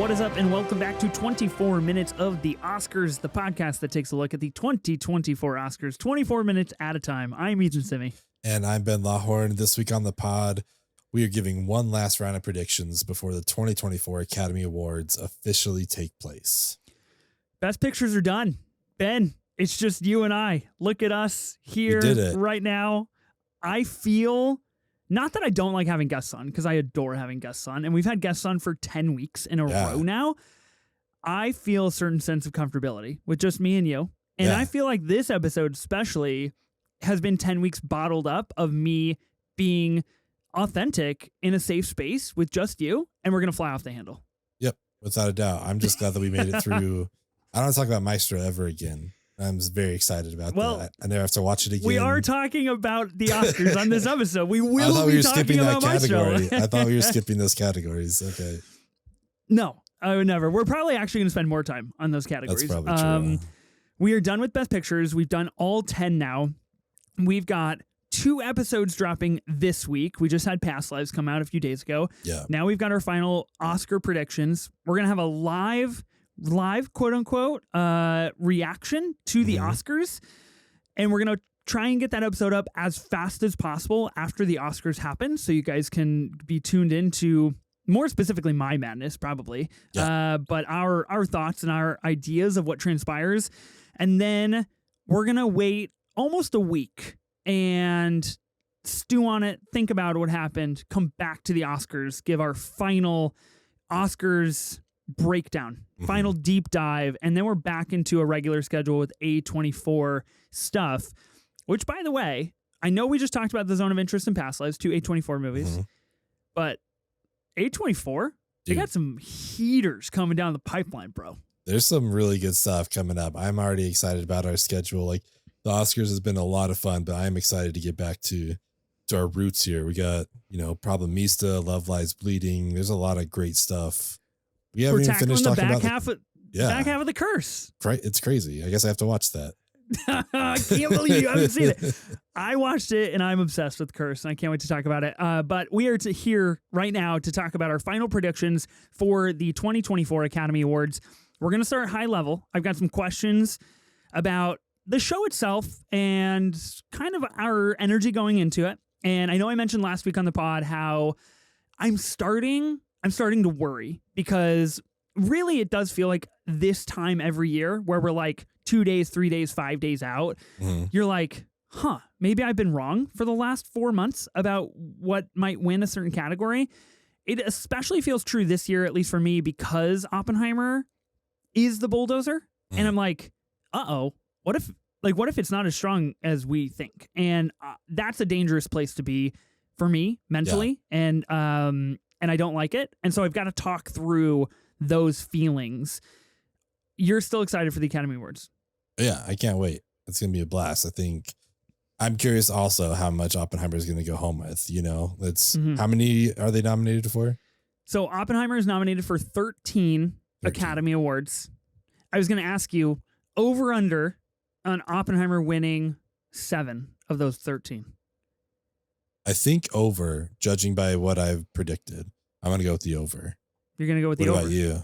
What is up, and welcome back to 24 Minutes of the Oscars, the podcast that takes a look at the 2024 Oscars, 24 minutes at a time. I'm Ethan Simi. And I'm Ben Lawhorn. This week on the pod, we are giving one last round of predictions before the 2024 Academy Awards officially take place. Best pictures are done. Ben, it's just you and I. Look at us here right now. I feel... Not that I don't like having guests on, because I adore having guests on, and we've had guests on for 10 weeks in a row now. I feel a certain sense of comfortability with just me and you. And I feel like this episode especially has been 10 weeks bottled up of me being authentic in a safe space with just you, and we're going to fly off the handle. Yep, without a doubt. I'm just glad that we made it through. I don't want to talk about Maestro ever again. I'm very excited about that. I never have to watch it again. We are talking about the Oscars on this episode. We will I thought be we were talking skipping about that category. Maestro. I thought we were skipping those categories. Okay. No, I would never. We're probably actually going to spend more time on those categories. That's probably true. We are done with Best Pictures. We've done all 10 now. We've got 2 episodes dropping this week. We just had Past Lives come out a few days ago. Yeah. Now we've got our final Oscar predictions. We're going to have a live quote unquote reaction to the Oscars, and we're gonna try and get that episode up as fast as possible after the Oscars happen, so you guys can be tuned into more specifically my madness probably, but our thoughts and our ideas of what transpires. And then we're gonna wait almost a week and stew on it, think about what happened, come back to the Oscars, give our final Oscars breakdown, final deep dive, and then we're back into a regular schedule with A24 stuff, which, by the way, I know we just talked about the Zone of Interest and Past Lives, 2 A24 movies, but A24, they got some heaters coming down the pipeline, bro. There's some really good stuff coming up. I'm already excited about our schedule. Like, the Oscars has been a lot of fun, but I'm excited to get back to our roots here. We got, Problemista, Love Lies Bleeding. There's a lot of great stuff. We haven't even finished talking about back half of The Curse. It's crazy. I guess I have to watch that. I can't believe you haven't seen it. I watched it and I'm obsessed with The Curse, and I can't wait to talk about it. But we are here right now to talk about our final predictions for the 2024 Academy Awards. We're going to start high level. I've got some questions about the show itself and kind of our energy going into it. And I know I mentioned last week on the pod how I'm starting to worry, because really it does feel like this time every year where we're like 2 days, 3 days, 5 days out, you're like, maybe I've been wrong for the last 4 months about what might win a certain category. It especially feels true this year, at least for me, because Oppenheimer is the bulldozer. And I'm like, what if it's not as strong as we think? And that's a dangerous place to be for me mentally. Yeah. And I don't like it. And so I've got to talk through those feelings. You're still excited for the Academy Awards? Yeah, I can't wait. It's going to be a blast. I think I'm curious also how much Oppenheimer is going to go home with. How many are they nominated for? So Oppenheimer is nominated for 13 Academy Awards. I was going to ask you, over under on Oppenheimer winning 7 of those 13. I think over, judging by what I've predicted. I'm going to go with the over. You're going to go with the over? What about you?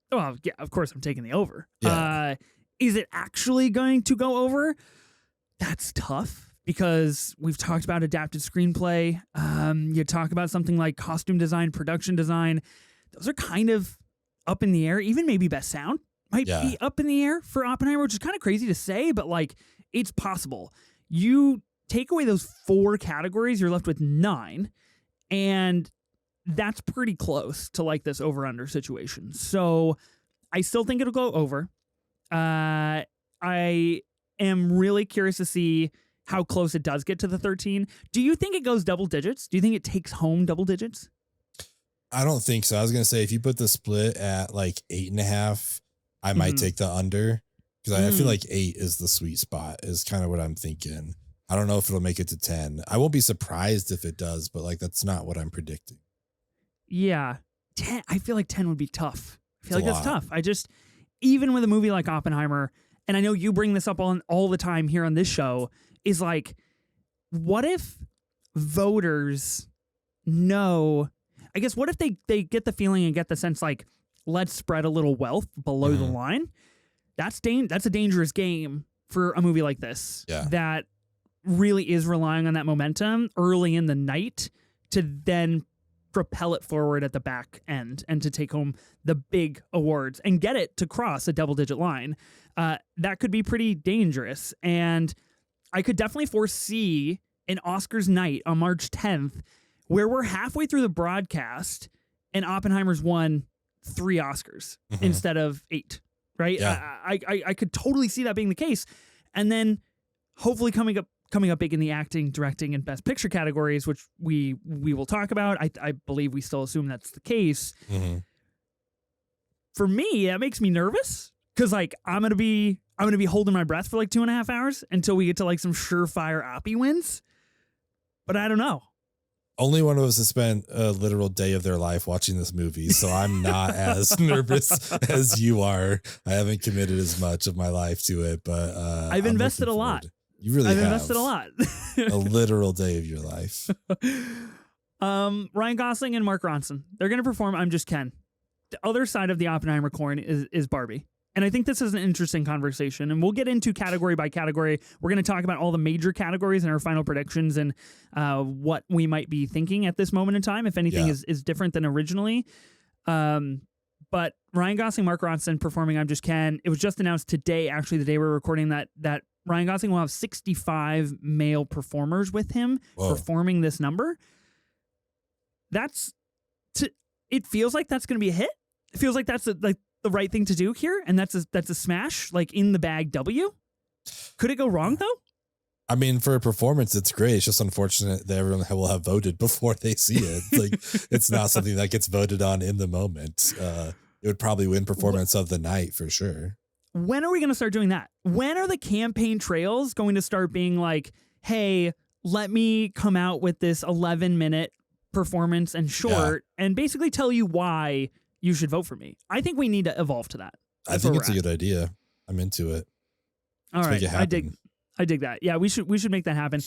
Well, yeah, of course I'm taking the over. Yeah. Is it actually going to go over? That's tough, because we've talked about adapted screenplay. You talk about something like costume design, production design. Those are kind of up in the air. Even maybe best sound might be up in the air for Oppenheimer, which is kind of crazy to say, but like, it's possible. You take away those 4 categories, you're left with 9, and that's pretty close to like this over-under situation. So I still think it'll go over. I am really curious to see how close it does get to the 13. Do you think it goes double digits? Do you think it takes home double digits? I don't think so. I was going to say, if you put the split at like 8.5, I might take the under, because I feel like 8 is the sweet spot, is kind of what I'm thinking. I don't know if it'll make it to 10. I won't be surprised if it does, but like, that's not what I'm predicting. Yeah. 10, I feel like 10 would be tough. I feel like that's tough. Even with a movie like Oppenheimer, and I know you bring this up all the time here on this show, is like, what if voters know, I guess, what if they get the feeling and get the sense like, let's spread a little wealth below the line. That's a dangerous game for a movie like this. Yeah. That really is relying on that momentum early in the night to then propel it forward at the back end and to take home the big awards and get it to cross a double-digit line. That could be pretty dangerous. And I could definitely foresee an Oscars night on March 10th where we're halfway through the broadcast and Oppenheimer's won 3 Oscars instead of 8, right? Yeah. I could totally see that being the case. And then hopefully coming up big in the acting, directing, and best picture categories, which we will talk about. I believe we still assume that's the case. For me, that makes me nervous because like I'm gonna be holding my breath for like 2.5 hours until we get to like some surefire Oppie wins. But I don't know. Only one of us has spent a literal day of their life watching this movie, so I'm not as nervous as you are. I haven't committed as much of my life to it, but I've invested a lot. You really I've have. invested a lot. A literal day of your life. Ryan Gosling and Mark Ronson. They're going to perform I'm Just Ken. The other side of the Oppenheimer coin is Barbie. And I think this is an interesting conversation. And we'll get into category by category. We're going to talk about all the major categories and our final predictions and what we might be thinking at this moment in time, if anything is different than originally. But Ryan Gosling, Mark Ronson performing I'm Just Ken. It was just announced today, actually, the day we're recording that Ryan Gosling will have 65 male performers with him performing this number. It feels like that's going to be a hit. It feels like that's the right thing to do here, and that's a smash, like in the bag W. Could it go wrong though? I mean, for a performance, it's great. It's just unfortunate that everyone will have voted before they see it. Like, it's not something that gets voted on in the moment. It would probably win performance of the night for sure. When are we going to start doing that? When are the campaign trails going to start being like, hey, let me come out with this 11-minute performance and short and basically tell you why you should vote for me? I think we need to evolve to that. I think it's a good idea. I'm into it. All Let's right. make it happen. I dig that. Yeah, we should make that happen.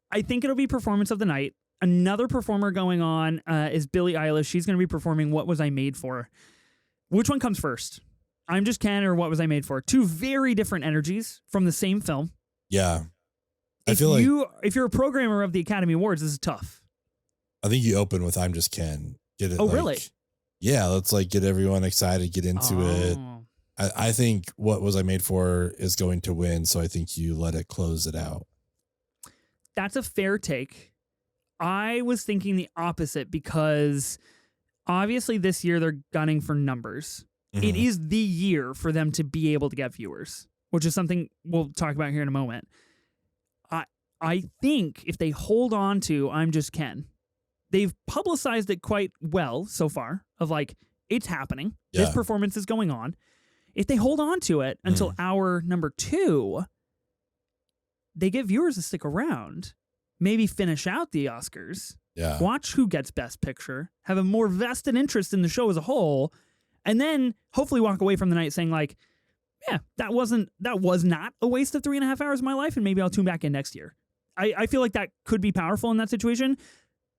I think it'll be performance of the night. Another performer going on is Billie Eilish. She's going to be performing What Was I Made For? Which one comes first? I'm Just Ken or What Was I Made For? 2 very different energies from the same film. Yeah. If you're a programmer of the Academy Awards, this is tough. I think you open with I'm Just Ken. Get it. Oh, really? Yeah, let's like get everyone excited, get into it. I think What Was I Made For is going to win, so I think you let it close it out. That's a fair take. I was thinking the opposite because obviously this year they're gunning for numbers. It is the year for them to be able to get viewers, which is something we'll talk about here in a moment. I think if they hold on to I'm Just Ken, they've publicized it quite well so far of like, it's happening. This performance is going on. If they hold on to it until hour number 2, they get viewers to stick around, maybe finish out the Oscars, watch who gets Best Picture, have a more vested interest in the show as a whole, and then hopefully walk away from the night saying like, yeah, that was not a waste of 3.5 hours of my life, and maybe I'll tune back in next year. I feel like that could be powerful in that situation,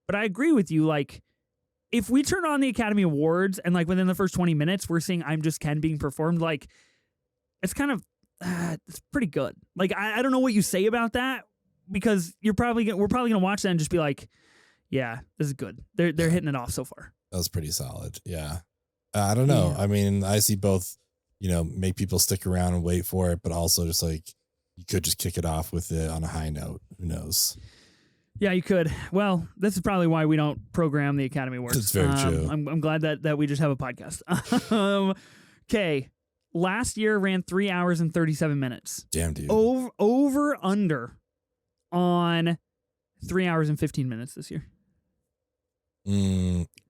but I agree with you. Like, if we turn on the Academy Awards and like within the first 20 minutes, we're seeing I'm Just Ken being performed, like it's kind of, it's pretty good. Like, I don't know what you say about that because we're probably going to watch that and just be like, yeah, this is good. They're hitting it off so far. That was pretty solid. Yeah. I don't know. Yeah. I mean, I see both, make people stick around and wait for it, but also just like, you could just kick it off with it on a high note. Who knows? Yeah, you could. Well, this is probably why we don't program the Academy Awards. It's very true. I'm glad that we just have a podcast. Okay. Last year ran 3 hours and 37 minutes. Damn, dude. Over under on 3 hours and 15 minutes this year.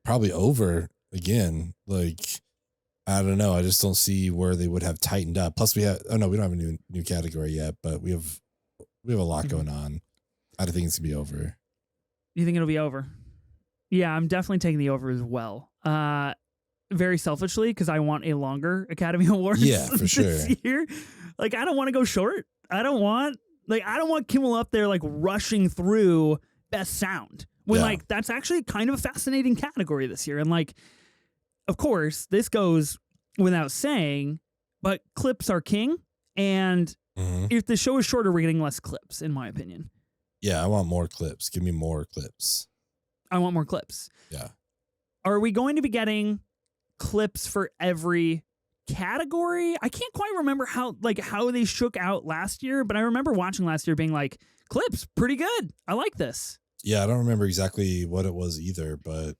Probably over again. Like, I don't know. I just don't see where they would have tightened up. Plus we don't have a new category yet, but we have a lot going on. I think it's gonna be over. You think it'll be over? Yeah, I'm definitely taking the over as well. Very selfishly, because I want a longer Academy Awards. Yeah, for sure. This year. Like, I don't want to go short. I don't want Kimmel up there like rushing through best sound. When like that's actually kind of a fascinating category this year. And like of course, this goes without saying, but clips are king. And if the show is shorter, we're getting less clips, in my opinion. Yeah, I want more clips. Give me more clips. I want more clips. Yeah. Are we going to be getting clips for every category? I can't quite remember how they shook out last year, but I remember watching last year being like, clips, pretty good. I like this. Yeah, I don't remember exactly what it was either, but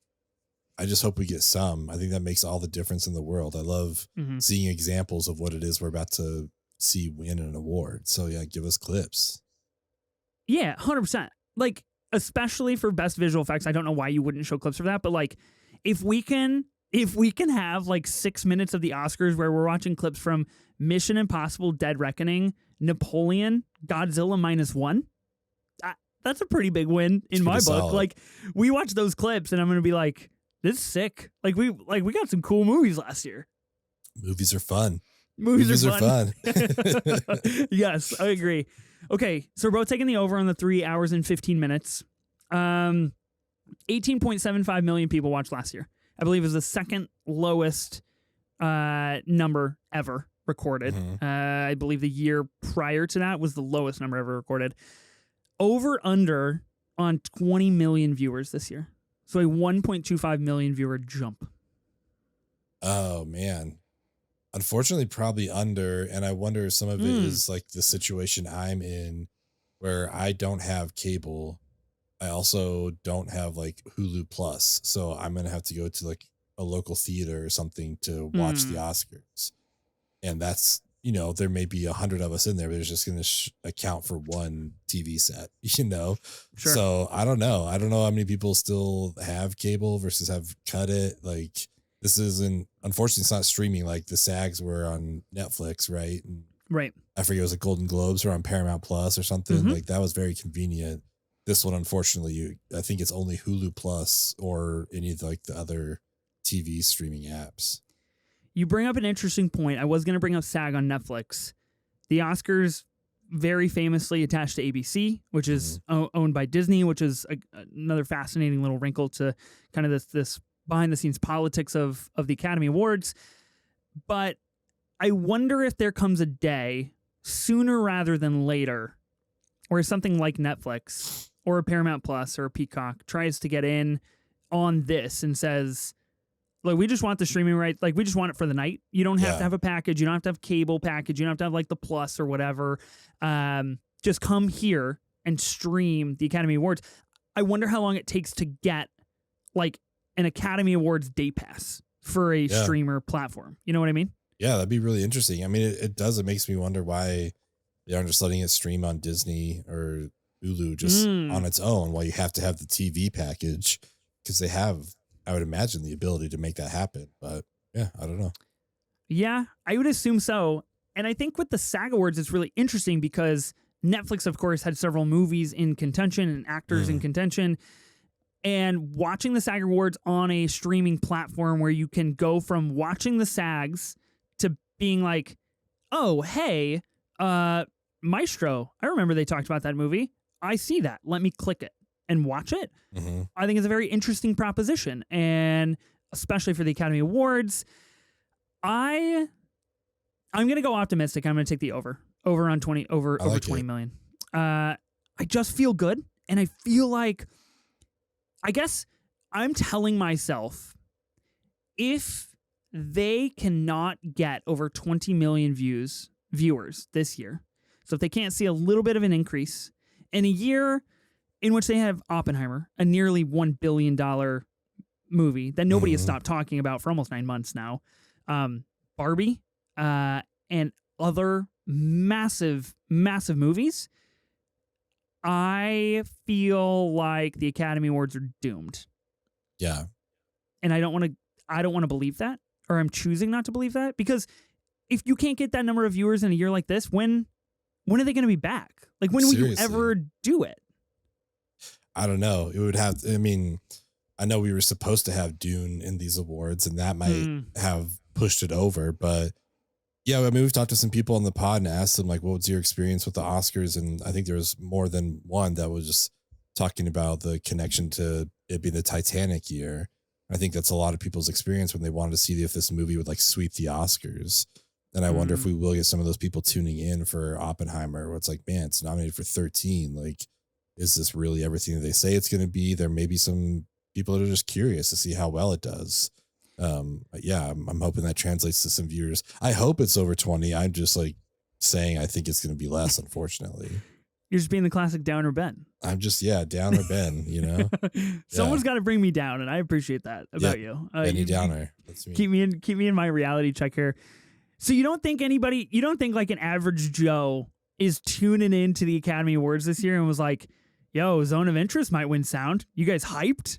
I just hope we get some. I think that makes all the difference in the world. I love seeing examples of what it is we're about to see win an award. So yeah, give us clips. Yeah, 100%. Like, especially for best visual effects, I don't know why you wouldn't show clips for that, but like, if we can have like 6 minutes of the Oscars where we're watching clips from Mission Impossible, Dead Reckoning, Napoleon, Godzilla -1, that's a pretty big win in my book. Solid. Like, we watch those clips and I'm going to be like, this is sick. Like we got some cool movies last year. Movies are fun. Movies are fun. Yes, I agree. Okay, so we're both taking the over on the 3 hours and 15 minutes. 18.75 million people watched last year. I believe it was the second lowest number ever recorded. I believe the year prior to that was the lowest number ever recorded. Over under on 20 million viewers this year. So a 1.25 million viewer jump. Oh, man. Unfortunately, probably under. And I wonder if some of it is like the situation I'm in where I don't have cable. I also don't have like Hulu Plus. So I'm going to have to go to like a local theater or something to watch the Oscars. And that's, you know, there may be 100 of us in there, but it's just going to account for one TV set, you know? Sure. So I don't know. I don't know how many people still have cable versus have cut it. Like, this isn't, unfortunately, it's not streaming like the SAGs were on Netflix, right? And right. I forget, it was like Golden Globes or on Paramount Plus or something. Like, that was very convenient. This one, unfortunately, I think it's only Hulu Plus or any of like the other TV streaming apps. You bring up an interesting point. I was going to bring up SAG on Netflix. The Oscars very famously attached to ABC, which is owned by Disney, which is another fascinating little wrinkle to kind of this behind-the-scenes politics of the Academy Awards. But I wonder if there comes a day, sooner rather than later, where something like Netflix or a Paramount Plus or a Peacock tries to get in on this and says, like, we just want the streaming rights. Like, we just want it for the night. You don't have to have a package. You don't have to have cable package. You don't have to have like the Plus or whatever. Just come here and stream the Academy Awards. I wonder how long it takes to get like an Academy Awards day pass for a streamer platform. You know what I mean? Yeah, that'd be really interesting. I mean, it does. It makes me wonder why they aren't just letting it stream on Disney or Hulu just on its own, while you have to have the TV package, because they have, I would imagine, the ability to make that happen. But yeah, I don't know. Yeah, I would assume so. And I think with the SAG Awards, it's really interesting because Netflix, of course, had several movies in contention and actors in contention. And watching the SAG Awards on a streaming platform where you can go from watching the SAGs to being like, oh, hey, Maestro, I remember they talked about that movie. I see that. Let me click it and watch it. I think it's a very interesting proposition. And especially for the Academy Awards, I'm going to go optimistic. I'm going to take the over on 20, over 20 million. I just feel good. And I feel like, I guess I'm telling myself, if they cannot get over 20 million viewers this year, so if they can't see a little bit of an increase in a year in which they have Oppenheimer, a nearly $1 billion movie that nobody has stopped talking about for almost 9 months now, Barbie, and other massive, massive movies, I feel like the Academy Awards are doomed. Yeah. And I don't want to believe that, or I'm choosing not to believe that, because if you can't get that number of viewers in a year like this, when are they going to be back? Like, when will you ever do it? I don't know. It would have, I mean, I know we were supposed to have Dune in these awards, and that might have pushed it over, but yeah, I mean, we've talked to some people on the pod and asked them, like, what was your experience with the Oscars? And I think there was more than one that was just talking about the connection to it being the Titanic year. I think that's a lot of people's experience when they wanted to see if this movie would like sweep the Oscars. And I wonder if we will get some of those people tuning in for Oppenheimer, where it's like, man, it's nominated for 13. Like, is this really everything that they say it's going to be? There may be some people that are just curious to see how well it does. Yeah, I'm hoping that translates to some viewers. I hope it's over 20. I'm just like saying I think it's going to be less, unfortunately. You're just being the classic downer Ben. I'm just, downer Ben, you know? Someone's got to bring me down, and I appreciate that about you. Benny Downer. That's me. Keep me in my reality check here. So you don't think like an average Joe is tuning in to the Academy Awards this year and was like, yo, Zone of Interest might win sound. You guys hyped?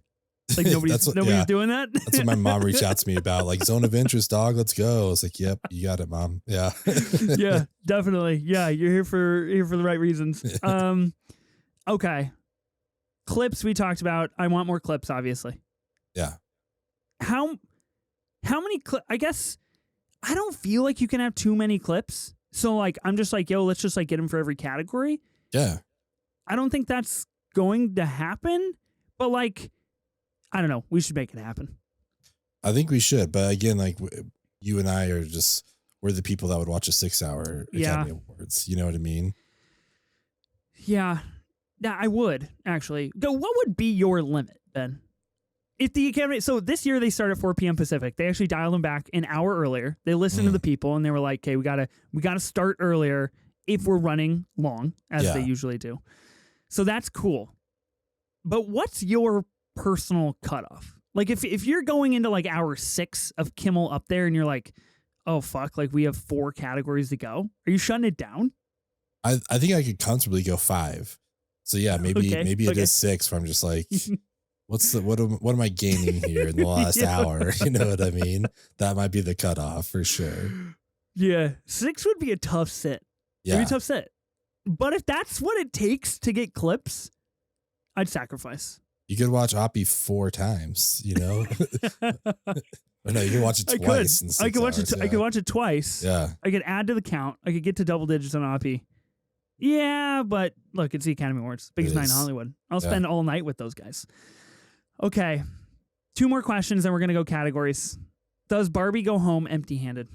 Like nobody's doing that. That's what my mom reached out to me about. Like, Zone of Interest, dog. Let's go. I was like, yep, you got it, Mom. Yeah. Yeah, definitely. Yeah, you're here for the right reasons. Okay. Clips we talked about. I want more clips, obviously. Yeah. How many I guess I don't feel like you can have too many clips. So like I'm just like, yo, let's just like get them for every category. Yeah. I don't think that's going to happen, but like I don't know. We should make it happen. I think we should. But again, like you and I we're the people that would watch a 6-hour Academy Awards. You know what I mean? Yeah. Yeah, I would actually. What would be your limit, Ben? If the Academy, so this year they start at 4 p.m. Pacific. They actually dialed them back an hour earlier. They listened to the people and they were like, okay, we gotta start earlier if we're running long, as they usually do. So that's cool. But what's your personal cutoff? Like if you're going into like hour 6 of Kimmel up there and you're like, oh fuck, like we have 4 categories to go, are you shutting it down? I think I could comfortably go 5. So yeah, maybe it is 6 where I'm just like, what am I gaining here in the last hour? You know what I mean? That might be the cutoff for sure. Yeah. 6 would be a tough sit. Yeah. It'd be a tough sit. But if that's what it takes to get clips, I'd sacrifice. You could watch Oppie 4 times, you know? No, you can watch it twice. I could watch it twice. Yeah. I could add to the count. I could get to double digits on Oppie. Yeah, but look, it's the Academy Awards. Biggest night in Hollywood. I'll spend all night with those guys. Okay. 2 more questions, then we're going to go categories. Does Barbie go home empty-handed?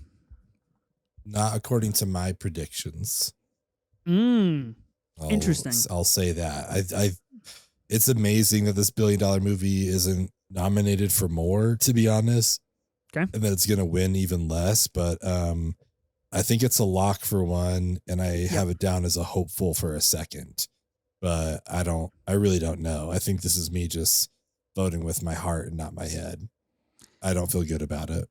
Not according to my predictions. Interesting. I'll say that. It's amazing that this $1 billion movie isn't nominated for more, to be honest. Okay. And that it's going to win even less. But I think it's a lock for 1, and I have it down as a hopeful for a second. But I really don't know. I think this is me just voting with my heart and not my head. I don't feel good about it.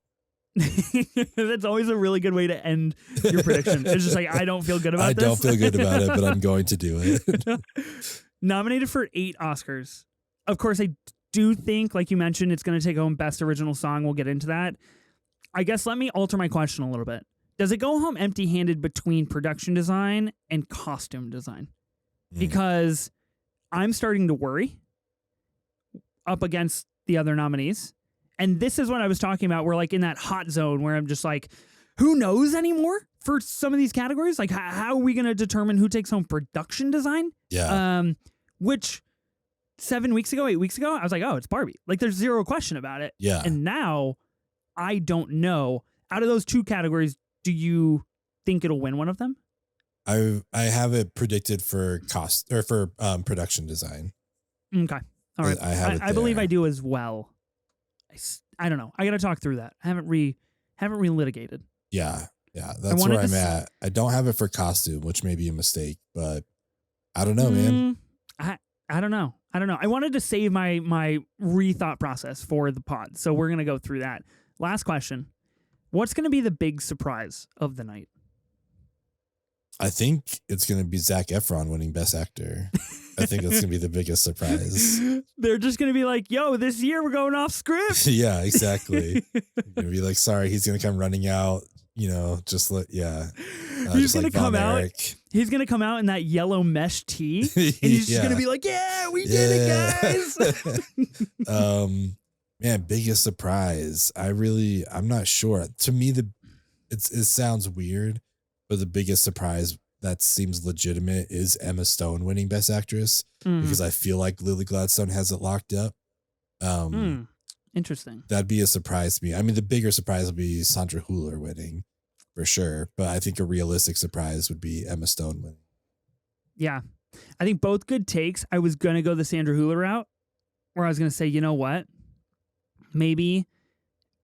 That's always a really good way to end your prediction. It's just like, I don't feel good about this. I don't feel good about it, but I'm going to do it. Nominated for 8 Oscars. Of course, I do think, like you mentioned, it's going to take home Best Original Song. We'll get into that. I guess let me alter my question a little bit. Does it go home empty-handed between production design and costume design? Because I'm starting to worry up against the other nominees. And this is what I was talking about. We're like in that hot zone where I'm just like, who knows anymore for some of these categories? Like, how are we going to determine who takes home production design? Yeah. Which 8 weeks ago, I was like, oh, it's Barbie. Like, there's zero question about it. Yeah. And now I don't know. Out of those 2 categories, do you think it'll win one of them? I have it predicted for production design. Okay. All right. I believe I do as well. I don't know. I got to talk through that. I haven't relitigated. Yeah. Yeah. That's where I'm at. I don't have it for costume, which may be a mistake, but I don't know, man. I don't know. I wanted to save my rethought process for the pod. So we're going to go through that. Last question. What's going to be the big surprise of the night? I think it's going to be Zac Efron winning Best Actor. I think that's going to be the biggest surprise. They're just going to be like, yo, this year we're going off script. Yeah, exactly. Going to be like, sorry, he's going to come running out, he's going to come out. He's going to come out in that yellow mesh tee. And he's just going to be like, yeah, we did it, guys. Man, biggest surprise. I'm not sure. To me, it sounds weird, but the biggest surprise that seems legitimate is Emma Stone winning Best Actress because I feel like Lily Gladstone has it locked up. Interesting. That'd be a surprise to me. I mean, the bigger surprise would be Sandra Hüller winning for sure. But I think a realistic surprise would be Emma Stone winning. Yeah. I think both good takes. I was going to go the Sandra Hüller route, where I was going to say, you know what? Maybe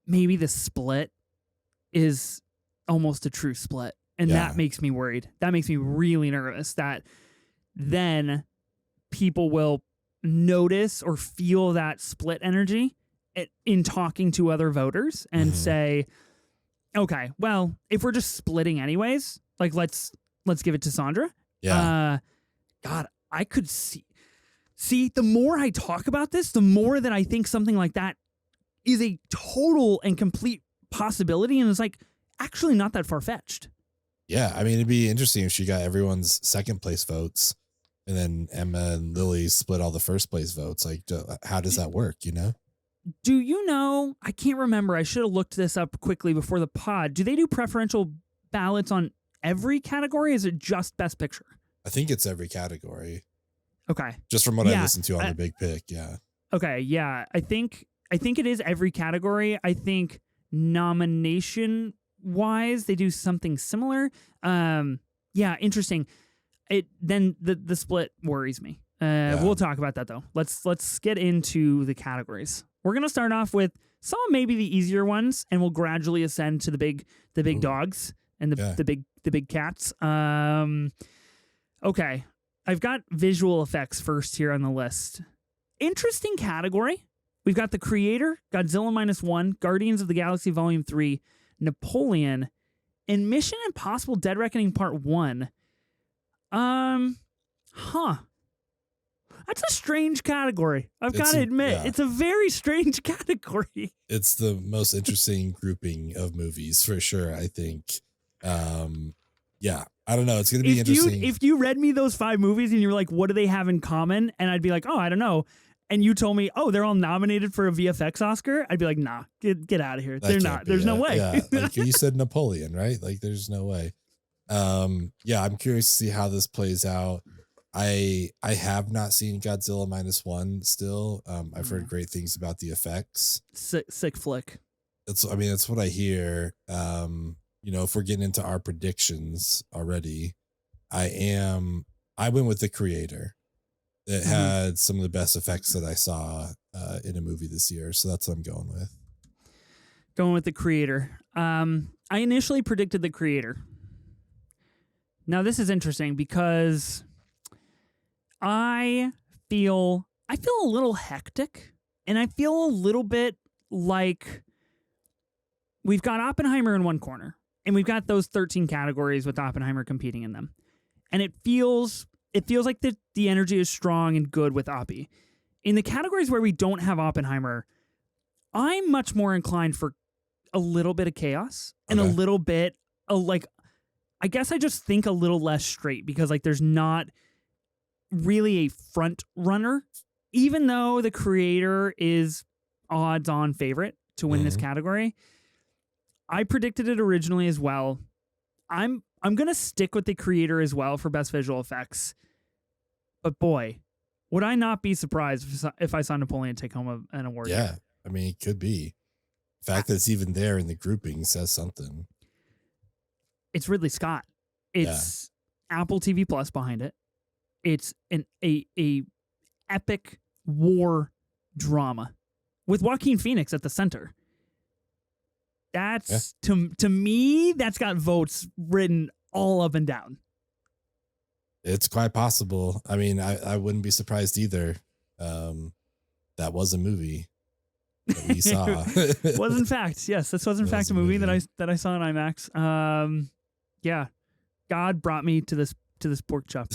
the split is almost a true split. And that makes me worried. That makes me really nervous that then people will notice or feel that split energy in talking to other voters and say, okay, well, if we're just splitting anyways, like let's give it to Sandra. Yeah. God, I could see the more I talk about this, the more that I think something like that is a total and complete possibility, and it's like actually not that far-fetched. Yeah, I mean, it'd be interesting if she got everyone's second place votes and then Emma and Lily split all the first place votes. Like, how does that work, you know? Do you know, I can't remember, I should have looked this up quickly before the pod. Do they do preferential ballots on every category? Is it just Best Picture? I think it's every category. Okay. Just from what I listened to on the Big Pick, yeah. Okay, yeah. I think it is every category. I think nomination wise they do something similar. Yeah, interesting. Then the split worries me. We'll talk about that though. Let's get into the categories. We're gonna start off with some of maybe the easier ones, and we'll gradually ascend to the big dogs and the big cats. Okay, I've got visual effects first here on the list. Interesting category. We've got The Creator, Godzilla -1, Guardians of the Galaxy Volume 3, Napoleon, and Mission Impossible: Dead Reckoning Part 1. That's a strange category. I've got to admit, it's a very strange category. It's the most interesting grouping of movies for sure, I think. Yeah, I don't know. It's going to be interesting. If you read me those 5 movies and you were like, what do they have in common? And I'd be like, oh, I don't know. And you told me, oh, they're all nominated for a VFX Oscar. I'd be like, nah, get out of here. They're not. There's no way. Yeah, like you said Napoleon, right? Like there's no way. Yeah, I'm curious to see how this plays out. I have not seen Godzilla -1 still. I've heard great things about the effects. Sick flick. It's what I hear. You know, if we're getting into our predictions already, I went with The Creator. It had some of the best effects that I saw in a movie this year. So that's what I'm going with. Going with The Creator. I initially predicted The Creator. Now this is interesting because I feel a little hectic, and I feel a little bit like we've got Oppenheimer in one corner, and we've got those 13 categories with Oppenheimer competing in them. And it feels like the energy is strong and good with Oppie. In the categories where we don't have Oppenheimer, I'm much more inclined for a little bit of chaos and a little bit of like, I guess I just think a little less straight because like there's not really a front runner, even though The Creator is odds on favorite to win this category. I predicted it originally as well. I'm going to stick with The Creator as well for best visual effects. But boy, would I not be surprised if I saw Napoleon take home an award? Yeah, here. I mean, it could be. The fact that it's even there in the grouping says something. It's Ridley Scott. It's Apple TV Plus behind it. It's a epic war drama with Joaquin Phoenix at the center. That's to me, that's got votes written all up and down. It's quite possible. I mean, I wouldn't be surprised either. That was a movie that we saw. Was in fact, yes, this was in fact a movie that I saw in IMAX. Yeah, God brought me to this pork chop.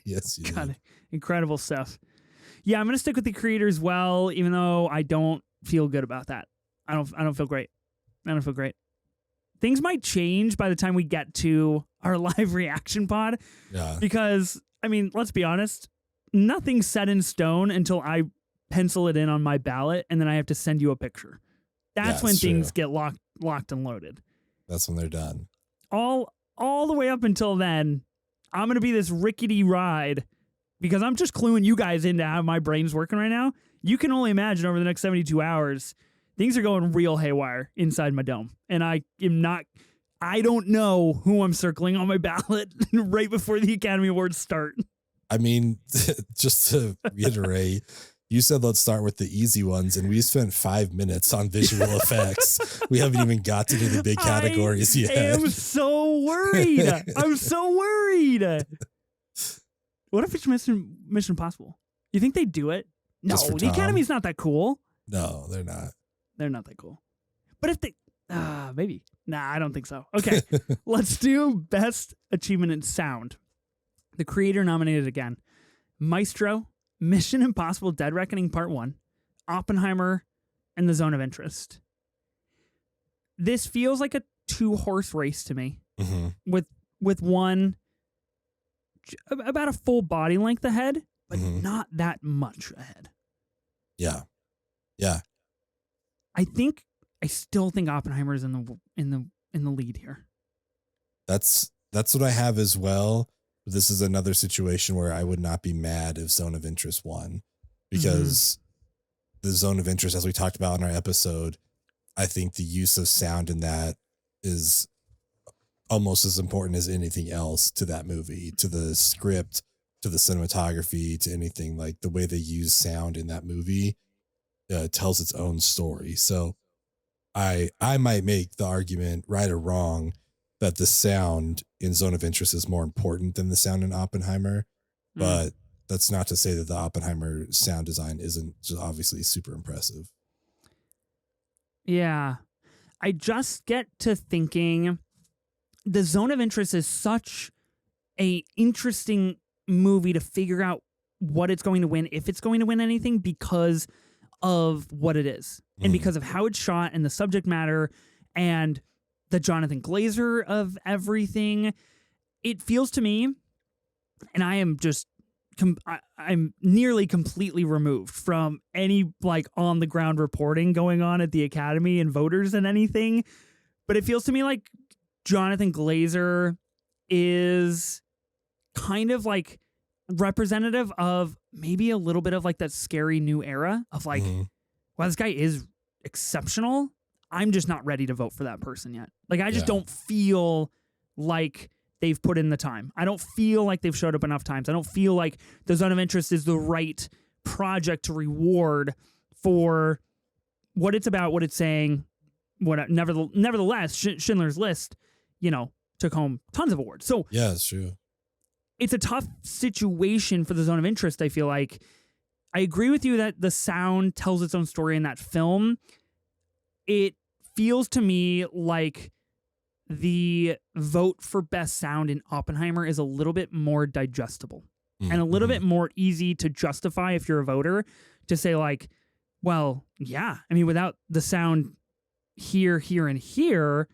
Yes, you God, incredible stuff. Yeah, I'm gonna stick with The Creator as well, even though I don't feel good about that. I don't feel great. I don't feel great. Things might change by the time we get to our live reaction pod. Yeah. Because, I mean, let's be honest, nothing's set in stone until I pencil it in on my ballot and then I have to send you a picture. That's when things get locked and loaded. That's when they're done. All the way up until then, I'm going to be this rickety ride because I'm just cluing you guys into how my brain's working right now. you can only imagine over the next 72 hours, things are going real haywire inside my dome. And I don't know who I'm circling on my ballot right before the Academy Awards start. I mean, just to reiterate, you said let's start with the easy ones, and we spent 5 minutes on visual effects. We haven't even got to do the big categories yet. I'm so worried. I'm so worried. What if it's Mission Impossible? You think they do it? No, the Academy's not that cool. No, they're not. They're not that cool. But if they, maybe. Nah, I don't think so. Okay, let's do Best Achievement in Sound. The creator nominated again: Maestro, Mission Impossible Dead Reckoning Part 1, Oppenheimer, and The Zone of Interest. This feels like a 2-horse race to me, with one about a full body length ahead, but not that much ahead. Yeah. I still think Oppenheimer is in the lead here. That's what I have as well. This is another situation where I would not be mad if Zone of Interest won, because the Zone of Interest, as we talked about in our episode, I think the use of sound in that is almost as important as anything else to that movie, to the script, to the cinematography, to anything. Like the way they use sound in that movie tells its own story. So I might make the argument, right or wrong, that the sound in Zone of Interest is more important than the sound in Oppenheimer. But that's not to say that the Oppenheimer sound design isn't just obviously super impressive. Yeah. I just get to thinking the Zone of Interest is such a interesting movie to figure out what it's going to win, if it's going to win anything, because of what it is and because of how it's shot and the subject matter and the Jonathan Glazer of everything. It feels to me, and I am just I'm nearly completely removed from any like on the ground reporting going on at the Academy and voters and anything, but it feels to me like Jonathan Glazer is kind of like representative of maybe a little bit of like that scary new era of like, wow, this guy is exceptional. I'm just not ready to vote for that person yet. Like, I just don't feel like they've put in the time. I don't feel like they've showed up enough times. I don't feel like the Zone of Interest is the right project to reward for what it's about, what it's saying. Nevertheless, Schindler's List, took home tons of awards. So yeah, it's true. It's a tough situation for the Zone of Interest, I feel like. I agree with you that the sound tells its own story in that film. It feels to me like the vote for best sound in Oppenheimer is a little bit more digestible and a little bit more easy to justify if you're a voter, to say like, well, yeah, I mean, without the sound here, and here,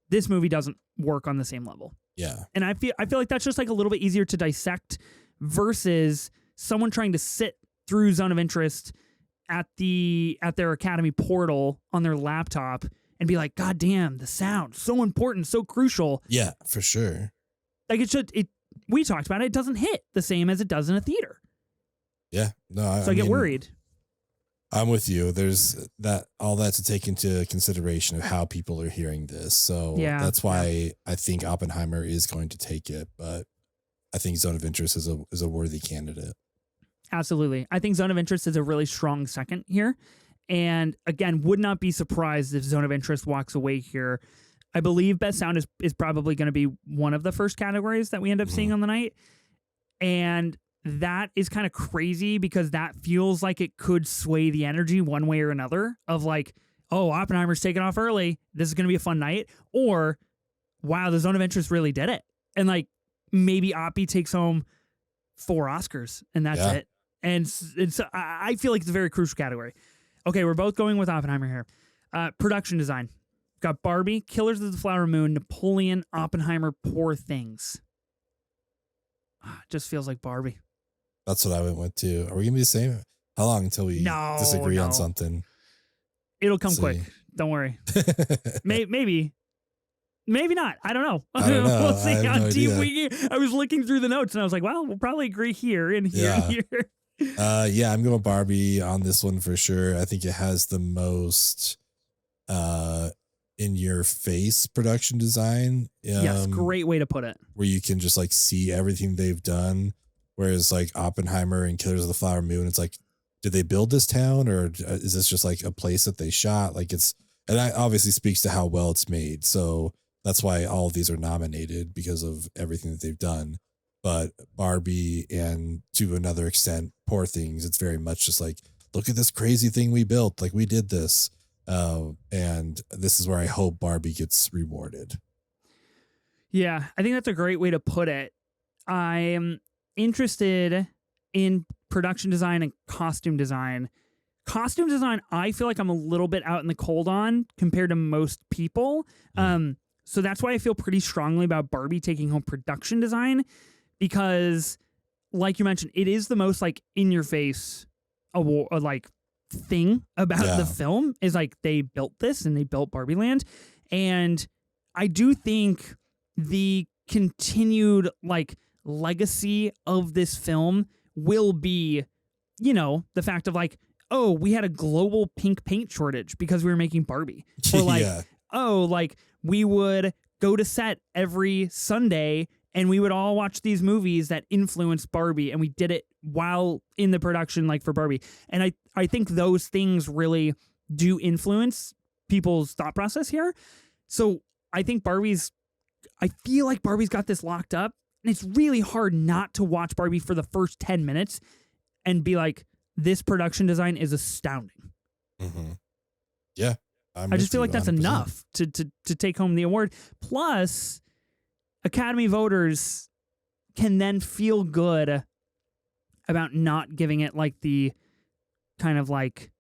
this movie doesn't work on the same level. Yeah. And I feel like that's just like a little bit easier to dissect versus someone trying to sit through Zone of Interest at their Academy portal on their laptop and be like, God damn, the sound, so important, so crucial. Yeah, for sure. Like we talked about it, it doesn't hit the same as it does in a theater. Yeah. No, I get worried. I'm with you. There's all that to take into consideration of how people are hearing this. So that's why I think Oppenheimer is going to take it, but I think Zone of Interest is a worthy candidate. Absolutely. I think Zone of Interest is a really strong second here. And again, would not be surprised if Zone of Interest walks away here. I believe Best Sound is probably going to be one of the first categories that we end up seeing on the night. And that is kind of crazy because that feels like it could sway the energy one way or another of like, oh, Oppenheimer's taking off early. This is going to be a fun night. Or, wow, the Zone of Interest really did it. And like maybe Oppie takes home 4 Oscars and that's it. And so I feel like it's a very crucial category. Okay, we're both going with Oppenheimer here. Production design. Got Barbie, Killers of the Flower Moon, Napoleon, Oppenheimer, Poor Things. Just feels like Barbie. That's what I went with too. Are we gonna be the same? How long until we disagree on something? It'll come quick. Don't worry. Maybe not. I don't know. We'll see how deep we get. I was looking through the notes and I was like, well, we'll probably agree here and here and here. Yeah, I'm going Barbie on this one for sure. I think it has the most uh in your face production design. Yes, great way to put it. Where you can just like see everything they've done. Whereas like Oppenheimer and Killers of the Flower Moon, it's like, did they build this town or is this just like a place that they shot? Like and that obviously speaks to how well it's made. So that's why all of these are nominated because of everything that they've done. But Barbie and to another extent, Poor Things, it's very much just like, look at this crazy thing we built. Like we did this. And this is where I hope Barbie gets rewarded. Yeah, I think that's a great way to put it. I'm interested in production design and costume design. Costume design, I feel like I'm a little bit out in the cold on compared to most people. So that's why I feel pretty strongly about Barbie taking home production design because, like you mentioned, it is the most like in your face award, like thing about the film is like they built this and they built Barbie Land, and I do think the continued like legacy of this film will be, you know, the fact of like, oh, we had a global pink paint shortage because we were making Barbie. Or like, oh, like we would go to set every Sunday and we would all watch these movies that influenced Barbie, and we did it while in the production, like for Barbie. And I think those things really do influence people's thought process here. So I feel like Barbie's got this locked up, and it's really hard not to watch Barbie for the first 10 minutes and be like, this production design is astounding. Mm-hmm. Yeah. I just feel like that's 100%. Enough to take home the award. Plus, Academy voters can then feel good about not giving it like the kind of like,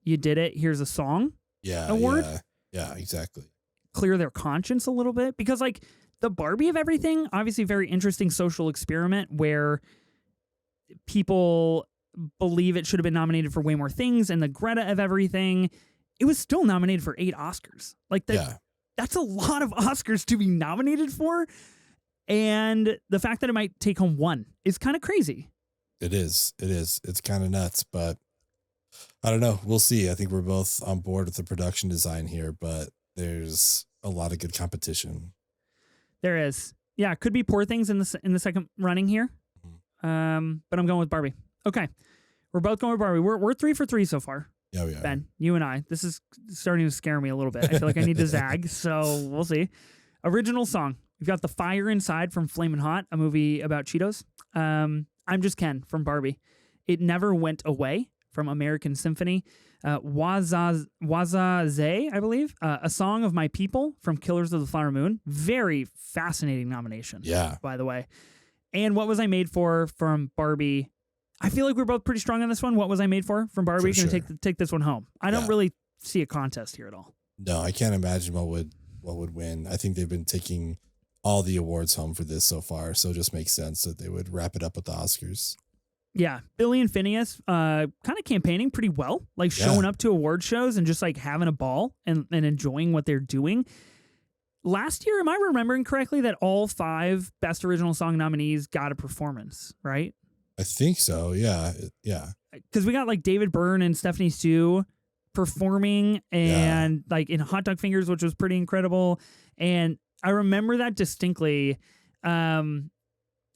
you did it, here's a song award. Yeah, exactly. Clear their conscience a little bit, because like the Barbie of everything, obviously very interesting social experiment where people believe it should have been nominated for way more things, and the Greta of everything, it was still nominated for 8 Oscars. Like that's a lot of Oscars to be nominated for, and the fact that it might take home 1 is kind of crazy. It is. It's kind of nuts, but I don't know. We'll see. I think we're both on board with the production design here, but there's a lot of good competition. There is. Yeah, could be Poor Things in the second running here. But I'm going with Barbie. Okay. We're both going with Barbie. We're 3 for 3 so far. Yeah, we are. Ben, you and I. This is starting to scare me a little bit. I feel like I need to zag, so we'll see. Original song. We've got The Fire Inside from Flamin' Hot, a movie about Cheetos. I'm Just Ken from Barbie. It Never Went Away from American Symphony. Wazaze, I believe. A Song of My People from Killers of the Flower Moon. Very fascinating nomination. Yeah. By the way. And What Was I Made For from Barbie. I feel like we're both pretty strong on this one. What Was I Made For from Barbie? Going to take this one home. I don't really see a contest here at all. No, I can't imagine what would win. I think they've been taking all the awards home for this so far, so it just makes sense that they would wrap it up with the Oscars. Yeah, Billy and Phineas kind of campaigning pretty well, like showing up to award shows and just like having a ball and enjoying what they're doing. Last year, am I remembering correctly that all 5 Best Original Song nominees got a performance, right? I think so, yeah. Because we got like David Byrne and Stephanie Sue performing and like in Hot Dog Fingers, which was pretty incredible. And I remember that distinctly. I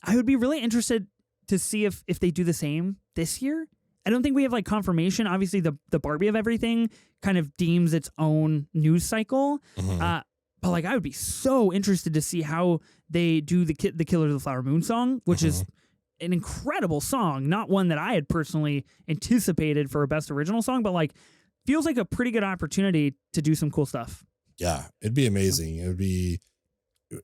would be really interested to see if they do the same this year. I don't think we have like confirmation. Obviously, the Barbie of everything kind of deems its own news cycle. Mm-hmm. But like, I would be so interested to see how they do the Killers of the Flower Moon song, which is an incredible song. Not one that I had personally anticipated for a Best Original Song, but like feels like a pretty good opportunity to do some cool stuff. Yeah, it'd be amazing.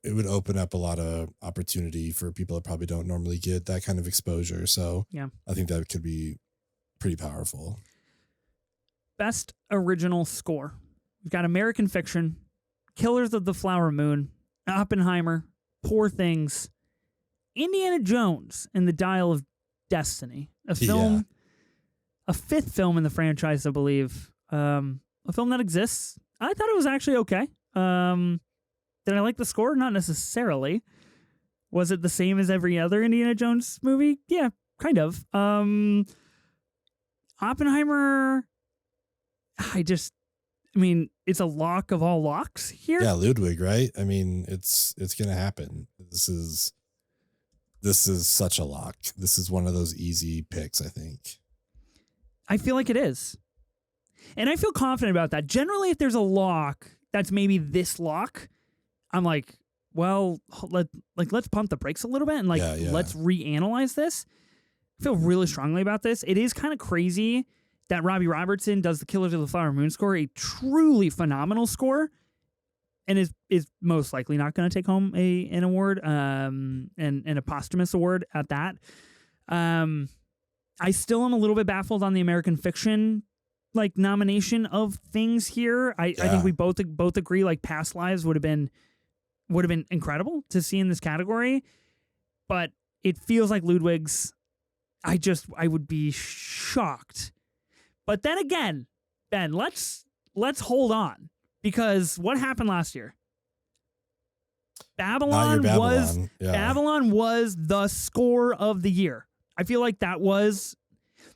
It would open up a lot of opportunity for people that probably don't normally get that kind of exposure. So yeah, I think that could be pretty powerful. Best Original Score. We've got American Fiction, Killers of the Flower Moon, Oppenheimer, Poor Things, Indiana Jones and the Dial of Destiny. A film, a 5th film in the franchise, I believe. A film that exists. I thought it was actually okay. Did I like the score? Not necessarily. Was it the same as every other Indiana Jones movie? Yeah, kind of. Oppenheimer, it's a lock of all locks here. Yeah, Ludwig, right? I mean, it's gonna happen. This is such a lock. This is one of those easy picks, I think. I feel like it is. And I feel confident about that. Generally, if there's a lock that's maybe this lock, I'm like, well, let's pump the brakes a little bit and let's reanalyze this. I feel really strongly about this. It is kind of crazy that Robbie Robertson does the Killers of the Flower Moon score, a truly phenomenal score, and is most likely not going to take home an award, and a posthumous award at that. I still am a little bit baffled on the American Fiction nomination of things here. I think we both agree Past Lives would have been incredible to see in this category, but it feels like Ludwig's. I would be shocked. But then again, Ben, let's hold on, because what happened last year? Babylon was the score of the year. I feel like that was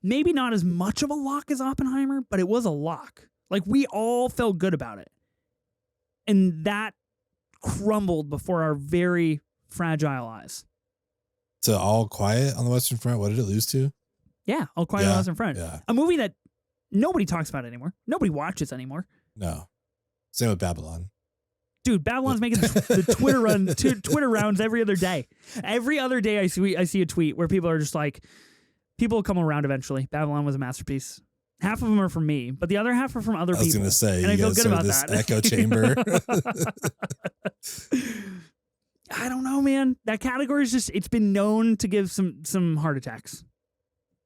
maybe not as much of a lock as Oppenheimer, but it was a lock. We all felt good about it. And that crumbled before our very fragile eyes. To All Quiet on the Western Front, what did it lose to? Yeah, All Quiet on the Western Front. Yeah. A movie that nobody talks about anymore. Nobody watches anymore. No. Same with Babylon. Dude, Babylon's making the Twitter rounds every other day. Every other day I see a tweet where people are just people will come around eventually. Babylon was a masterpiece. Half of them are from me, but the other half are from other people. I was going to say, and I feel good about this that. Echo chamber. I don't know, man. That category is it's been known to give some heart attacks.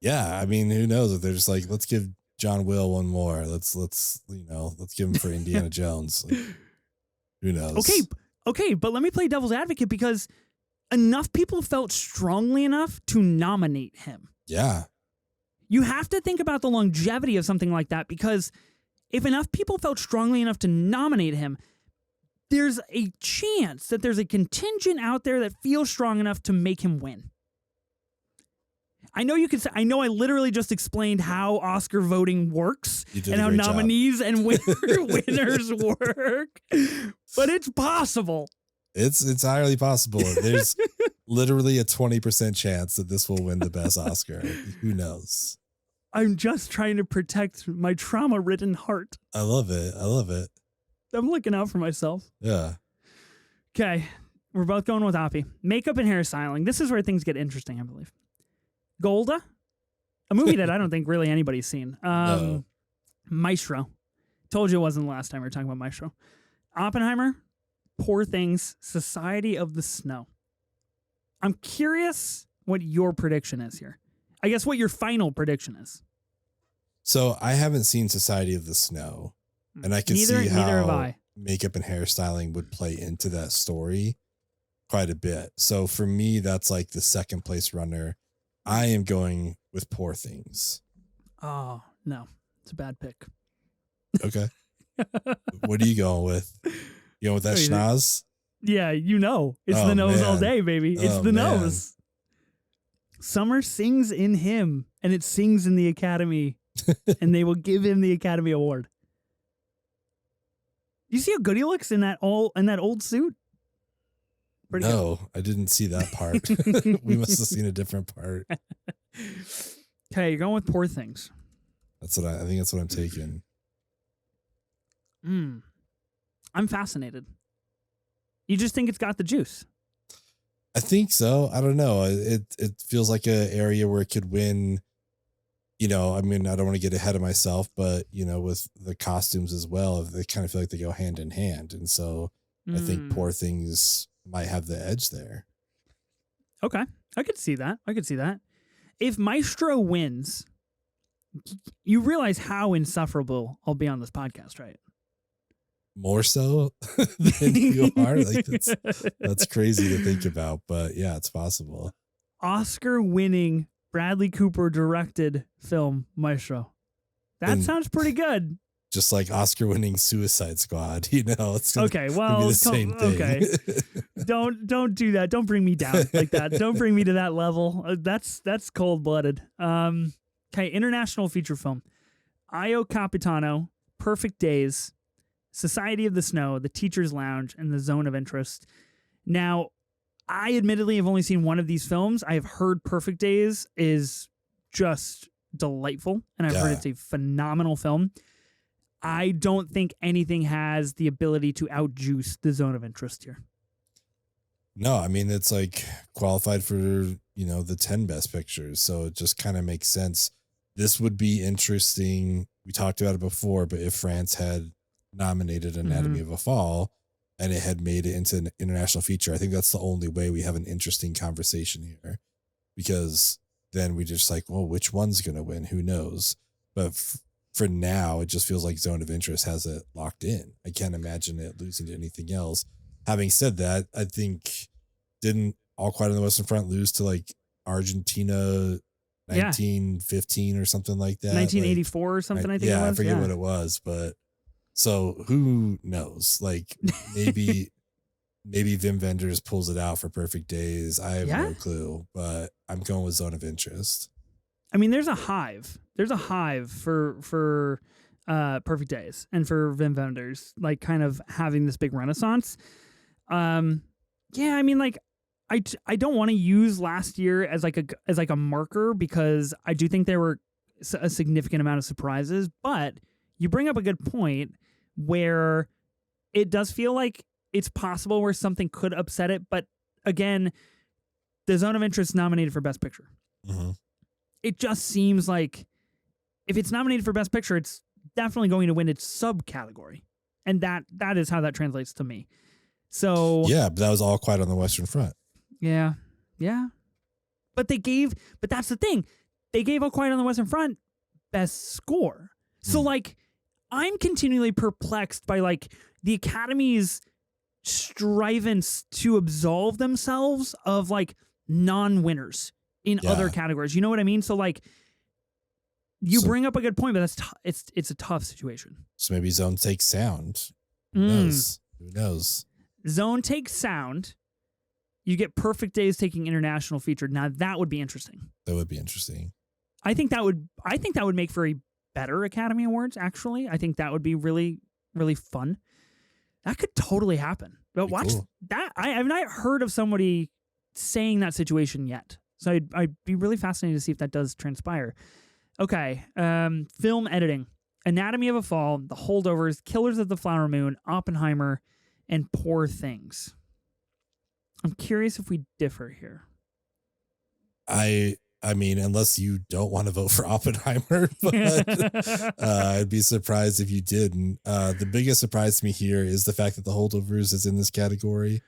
Yeah, I mean, who knows if they're just let's give John Will one more. Let's give him for Indiana Jones. Who knows? Okay, but let me play devil's advocate, because enough people felt strongly enough to nominate him. Yeah. You have to think about the longevity of something like that, because if enough people felt strongly enough to nominate him, there's a chance that there's a contingent out there that feels strong enough to make him win. I know you could say, I know I literally just explained how Oscar voting works and how nominees and winners work, but it's possible. It's entirely possible. There's literally a 20% chance that this will win the best Oscar. Who knows? I'm just trying to protect my trauma-ridden heart. I love it. I'm looking out for myself. Yeah. Okay. We're both going with Oppie. Makeup and hairstyling. This is where things get interesting, I believe. Golda, a movie that I don't think really anybody's seen. No. Maestro. Told you it wasn't the last time we were talking about Maestro. Oppenheimer, Poor Things, Society of the Snow. I'm curious what your prediction is here. I guess what your final prediction is. So I haven't seen Society of the Snow, and I can see how makeup and hairstyling would play into that story quite a bit. So for me, that's the second place runner. I am going with Poor Things. Oh, no. It's a bad pick. Okay. What are you going with? You going with that schnoz? Yeah, It's the nose all day, baby. It's the nose. Summer sings in him, and it sings in the Academy, and they will give him the Academy Award. You see how good he looks in that old suit? Pretty good. I didn't see that part. We must have seen a different part. Okay, you're going with Poor Things. That's what I think. That's what I'm taking. I'm fascinated. You just think it's got the juice? I think so. I don't know. It feels like an area where it could win. I mean, I don't want to get ahead of myself, but with the costumes as well, they kind of feel like they go hand in hand, and so I think Poor Things might have the edge there. Okay. I could see that. If Maestro wins, you realize how insufferable I'll be on this podcast, right? More so than you are. That's crazy to think about, but yeah, it's possible. Oscar-winning Bradley Cooper directed film Maestro. That sounds pretty good. just like Oscar-winning Suicide Squad. It's gonna, Okay, be well, the same thing. okay. Don't do that. Don't bring me down like that. Don't bring me to that level. That's cold-blooded. Okay, international feature film. Io Capitano, Perfect Days, Society of the Snow, The Teacher's Lounge, and The Zone of Interest. Now, I admittedly have only seen one of these films. I have heard Perfect Days is just delightful, and I've heard it's a phenomenal film. I don't think anything has the ability to outjuice The Zone of Interest here. No, I mean, it's like qualified for, the 10 best pictures. So it just kind of makes sense. This would be interesting. We talked about it before, but if France had nominated Anatomy of a Fall and it had made it into an international feature, I think that's the only way we have an interesting conversation here, because then we just like, well, which one's going to win? Who knows? But for now, it just feels like Zone of Interest has it locked in. I can't imagine it losing to anything else. Having said that, I think didn't All Quiet on the Western Front lose to like Argentina 1915 or something like that? 1984 or something, I think it was. I forget what it was, but so who knows? Like maybe Wim Wenders pulls it out for Perfect Days. I have no clue, but I'm going with Zone of Interest. I mean, there's a hive. There's a hive for Perfect Days and for Wim Wenders, like kind of having this big renaissance. I mean, like I don't want to use last year as like a marker, because I do think there were a significant amount of surprises, but you bring up a good point where it does feel like it's possible where something could upset it. But again, The Zone of Interest nominated for Best Picture. Mm-hmm. It just seems like if it's nominated for Best Picture, it's definitely going to win its subcategory. And that is how that translates to me. So yeah, but that was All Quiet on the Western Front. Yeah. But that's the thing. They gave All Quiet on the Western Front Best Score. So like, I'm continually perplexed by like the Academy's strivance to absolve themselves of like non-winners in other categories. You know what I mean? So like, you bring up a good point, but it's a tough situation. So maybe Zone takes sound. Who knows? Who knows? Zone takes sound. You get Perfect Days taking international feature. Now that would be interesting. That would be interesting. I think that would make for a better Academy Awards. Actually, I think that would be really, really fun. That could totally happen. But watch that. I've not heard of somebody saying that situation yet. So I'd be really fascinated to see if that does transpire. Okay. Film editing: Anatomy of a Fall, The Holdovers, Killers of the Flower Moon, Oppenheimer, and Poor Things. I'm curious if we differ here. I mean, unless you don't want to vote for Oppenheimer, but I'd be surprised if you didn't. The biggest surprise to me here is the fact that The Holdovers is in this category.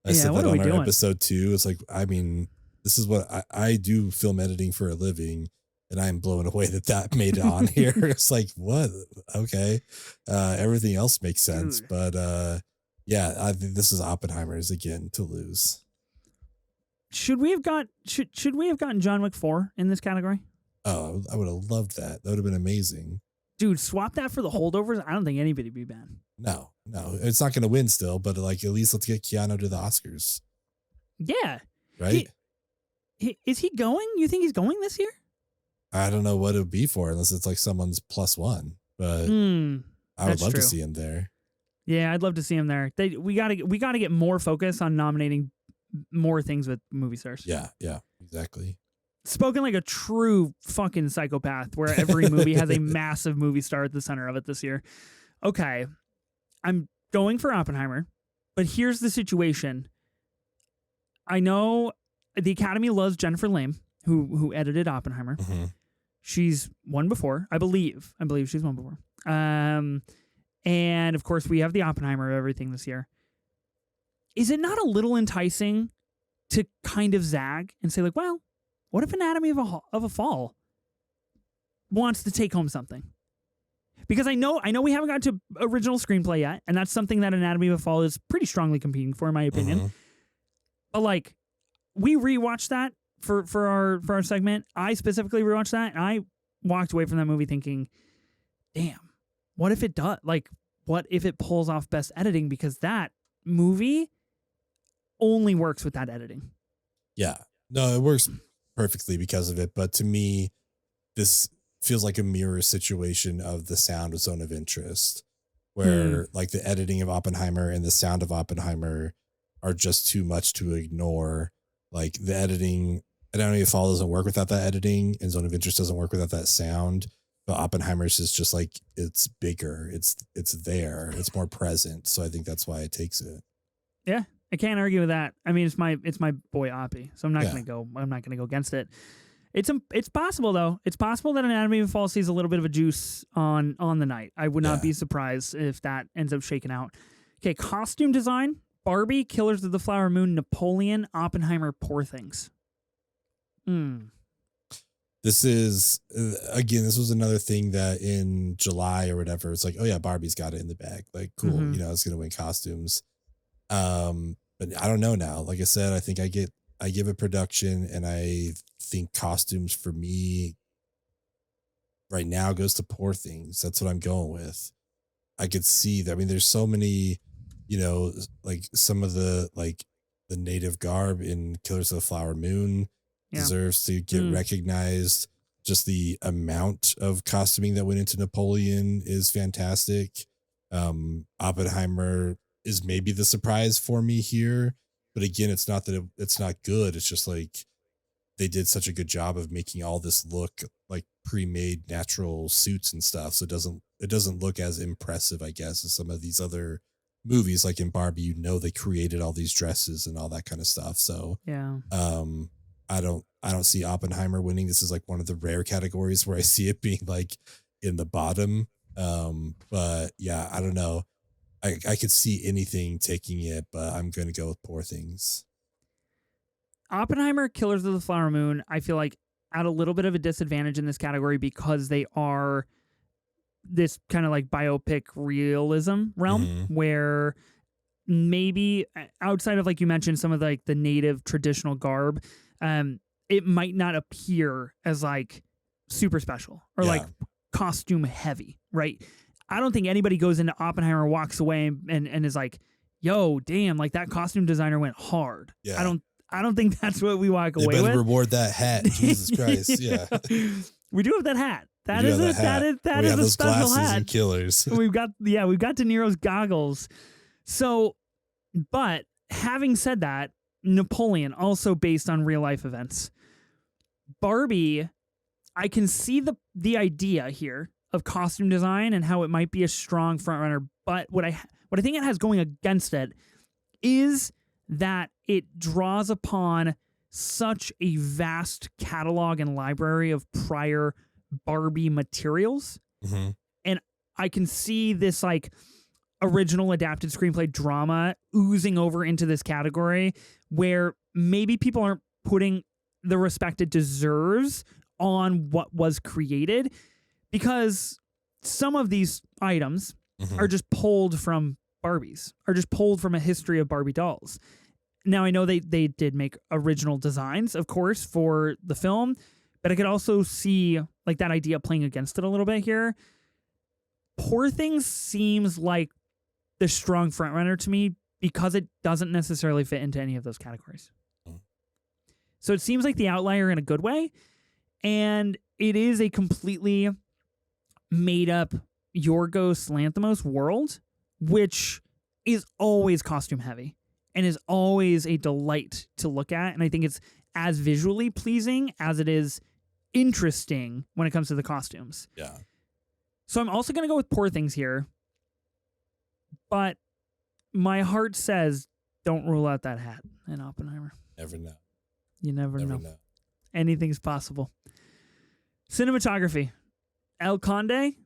I said that on our episode 2. It's like, I mean, this is what I do, film editing for a living, and I'm blown away that made it on here. It's like, what? Okay. Everything else makes sense. Dude. But I think this is Oppenheimer's again to lose. Should we have gotten John Wick 4 in this category? Oh, I would have loved that. That would have been amazing. Dude, swap that for The Holdovers. I don't think anybody would be bad. No, it's not going to win still, but like at least let's get Keanu to the Oscars. Yeah. Right? Is he going? You think he's going this year? I don't know what it would be for, unless it's like someone's +1, but I would love to see him there. Yeah, I'd love to see him there. We gotta get more focus on nominating more things with movie stars. Yeah, exactly. Spoken like a true fucking psychopath, where every movie has a massive movie star at the center of it this year. Okay, I'm going for Oppenheimer, but here's the situation. I know the Academy loves Jennifer Lame, who edited Oppenheimer. Mm-hmm. She's won before, I believe. She's won before. And of course, we have the Oppenheimer of everything this year. Is it not a little enticing to kind of zag and say like, well, what if Anatomy of a Fall wants to take home something? Because I know we haven't got to original screenplay yet, and that's something that Anatomy of a Fall is pretty strongly competing for, in my opinion. Mm-hmm. But like, we rewatched that for our segment. I specifically rewatched that, and I walked away from that movie thinking, damn, what if it does? Like, what if it pulls off best editing? Because that movie only works with that editing. Yeah. No, it works perfectly because of it. But to me, this feels like a mirror situation of the sound of Zone of Interest, where like the editing of Oppenheimer and the sound of Oppenheimer are just too much to ignore. Like the editing, Identity of Fall doesn't work without that editing, and Zone of Interest doesn't work without that sound. But Oppenheimer's is just like, it's bigger, it's there, it's more present. So I think that's why it takes it. Yeah, I can't argue with that. I mean, it's my boy Oppie, so I'm not gonna go against it. It's possible though. It's possible that Anatomy of a Fall sees a little bit of a juice on the night. I would not be surprised if that ends up shaking out. Okay, costume design: Barbie, Killers of the Flower Moon, Napoleon, Oppenheimer, Poor Things. This is, again, this was another thing that in July or whatever, it's like, oh yeah, Barbie's got it in the bag. Like, cool, you know, it's going to win costumes. But I don't know now. Like I said, I think I give it production, and I think costumes for me right now goes to Poor Things. That's what I'm going with. I could see that. I mean, there's so many, you know, like some of the native garb in Killers of the Flower Moon deserves to get recognized. Just the amount of costuming that went into Napoleon is fantastic. Oppenheimer is maybe the surprise for me here, but again, it's not that it's not good. It's just like they did such a good job of making all this look like pre-made natural suits and stuff. So it doesn't look as impressive, I guess, as some of these other movies. Like in Barbie, you know, they created all these dresses and all that kind of stuff. So yeah. I don't see Oppenheimer winning. This is like one of the rare categories where I see it being like in the bottom. But yeah, I don't know. I could see anything taking it, but I'm going to go with Poor Things. Oppenheimer, Killers of the Flower Moon, I feel like at a little bit of a disadvantage in this category because they are this kind of like biopic realism realm where maybe outside of, like you mentioned, some of like the native traditional garb, it might not appear as like super special or like costume heavy, right? I don't think anybody goes into Oppenheimer, walks away and is like, yo, damn, like that costume designer went hard. Yeah. I don't think that's what we walk away with. Reward that hat. Jesus Christ. Yeah. We do have that hat. That is a special hat. And Killers. we've got De Niro's goggles. So, but having said that, Napoleon, also based on real life events. Barbie, I can see the idea here of costume design and how it might be a strong frontrunner, but what I think it has going against it is that it draws upon such a vast catalog and library of prior Barbie materials. And I can see this like original adapted screenplay drama oozing over into this category where maybe people aren't putting the respect it deserves on what was created, because some of these items are just pulled from Barbies, are just pulled from a history of Barbie dolls. Now, I know they did make original designs, of course, for the film, but I could also see like that idea playing against it a little bit here. Poor Things seems like the strong frontrunner to me because it doesn't necessarily fit into any of those categories. So it seems like the outlier in a good way, and it is a completely made up Yorgos Lanthimos world, which is always costume heavy and is always a delight to look at. And I think it's as visually pleasing as it is interesting when it comes to the costumes. Yeah. So I'm also going to go with Poor Things here, but my heart says don't rule out that hat in Oppenheimer. Never know. You never know. Anything's possible. Cinematography: El Conde,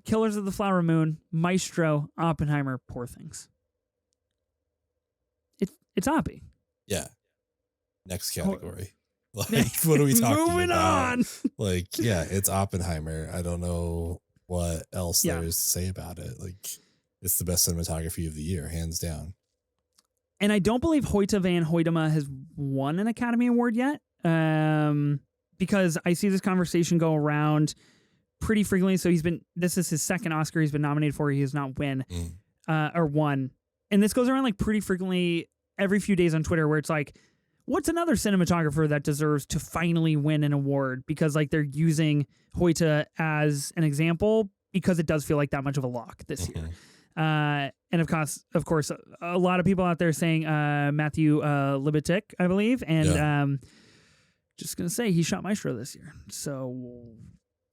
Killers of the Flower Moon, Maestro, Oppenheimer, Poor Things. It's Oppie. Yeah. Next category. Like, what are we talking about? Moving on. Like, yeah, it's Oppenheimer. I don't know what else there is to say about it. Like, it's the best cinematography of the year, hands down. And I don't believe Hoyte van Hoytema has won an Academy Award yet, because I see this conversation go around pretty frequently. So this is his second Oscar he's been nominated for. He has not or won. And this goes around like pretty frequently every few days on Twitter where it's like, what's another cinematographer that deserves to finally win an award? Because like they're using Hoyte as an example because it does feel like that much of a lock this year. And of course, a lot of people out there saying Matthew Libatic, I believe. And just going to say he shot Maestro this year. So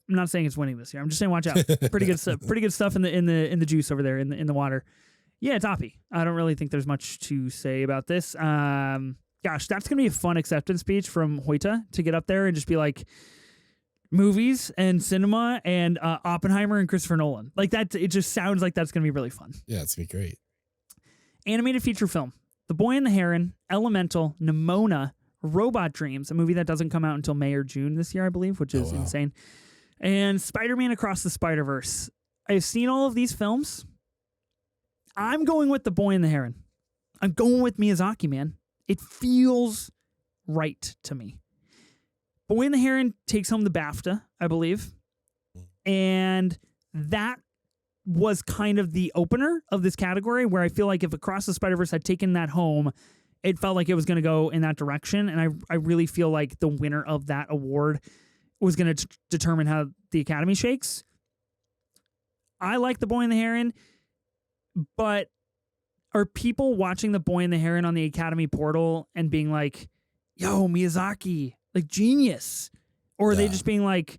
I'm not saying it's winning this year. I'm just saying watch out. Pretty good stuff. Pretty good stuff in the juice over there in the water. Yeah, it's Oppie. I don't really think there's much to say about this. Gosh, that's going to be a fun acceptance speech from Hoyte to get up there and just be like, movies and cinema and Oppenheimer and Christopher Nolan. Like that, it just sounds like that's going to be really fun. Yeah, it's going to be great. Animated feature film. The Boy and the Heron, Elemental, Nimona, Robot Dreams, a movie that doesn't come out until May or June this year, I believe, which is insane. And Spider-Man Across the Spider-Verse. I've seen all of these films. I'm going with The Boy and the Heron. I'm going with Miyazaki, man. It feels right to me. Boy and the Heron takes home the BAFTA, I believe. And that was kind of the opener of this category where I feel like if Across the Spider-Verse had taken that home, it felt like it was going to go in that direction. And I really feel like the winner of that award was going to determine how the Academy shakes. I like The Boy and the Heron, but are people watching The Boy and the Heron on the Academy portal and being like, yo, Miyazaki, like genius? Or are they just being like,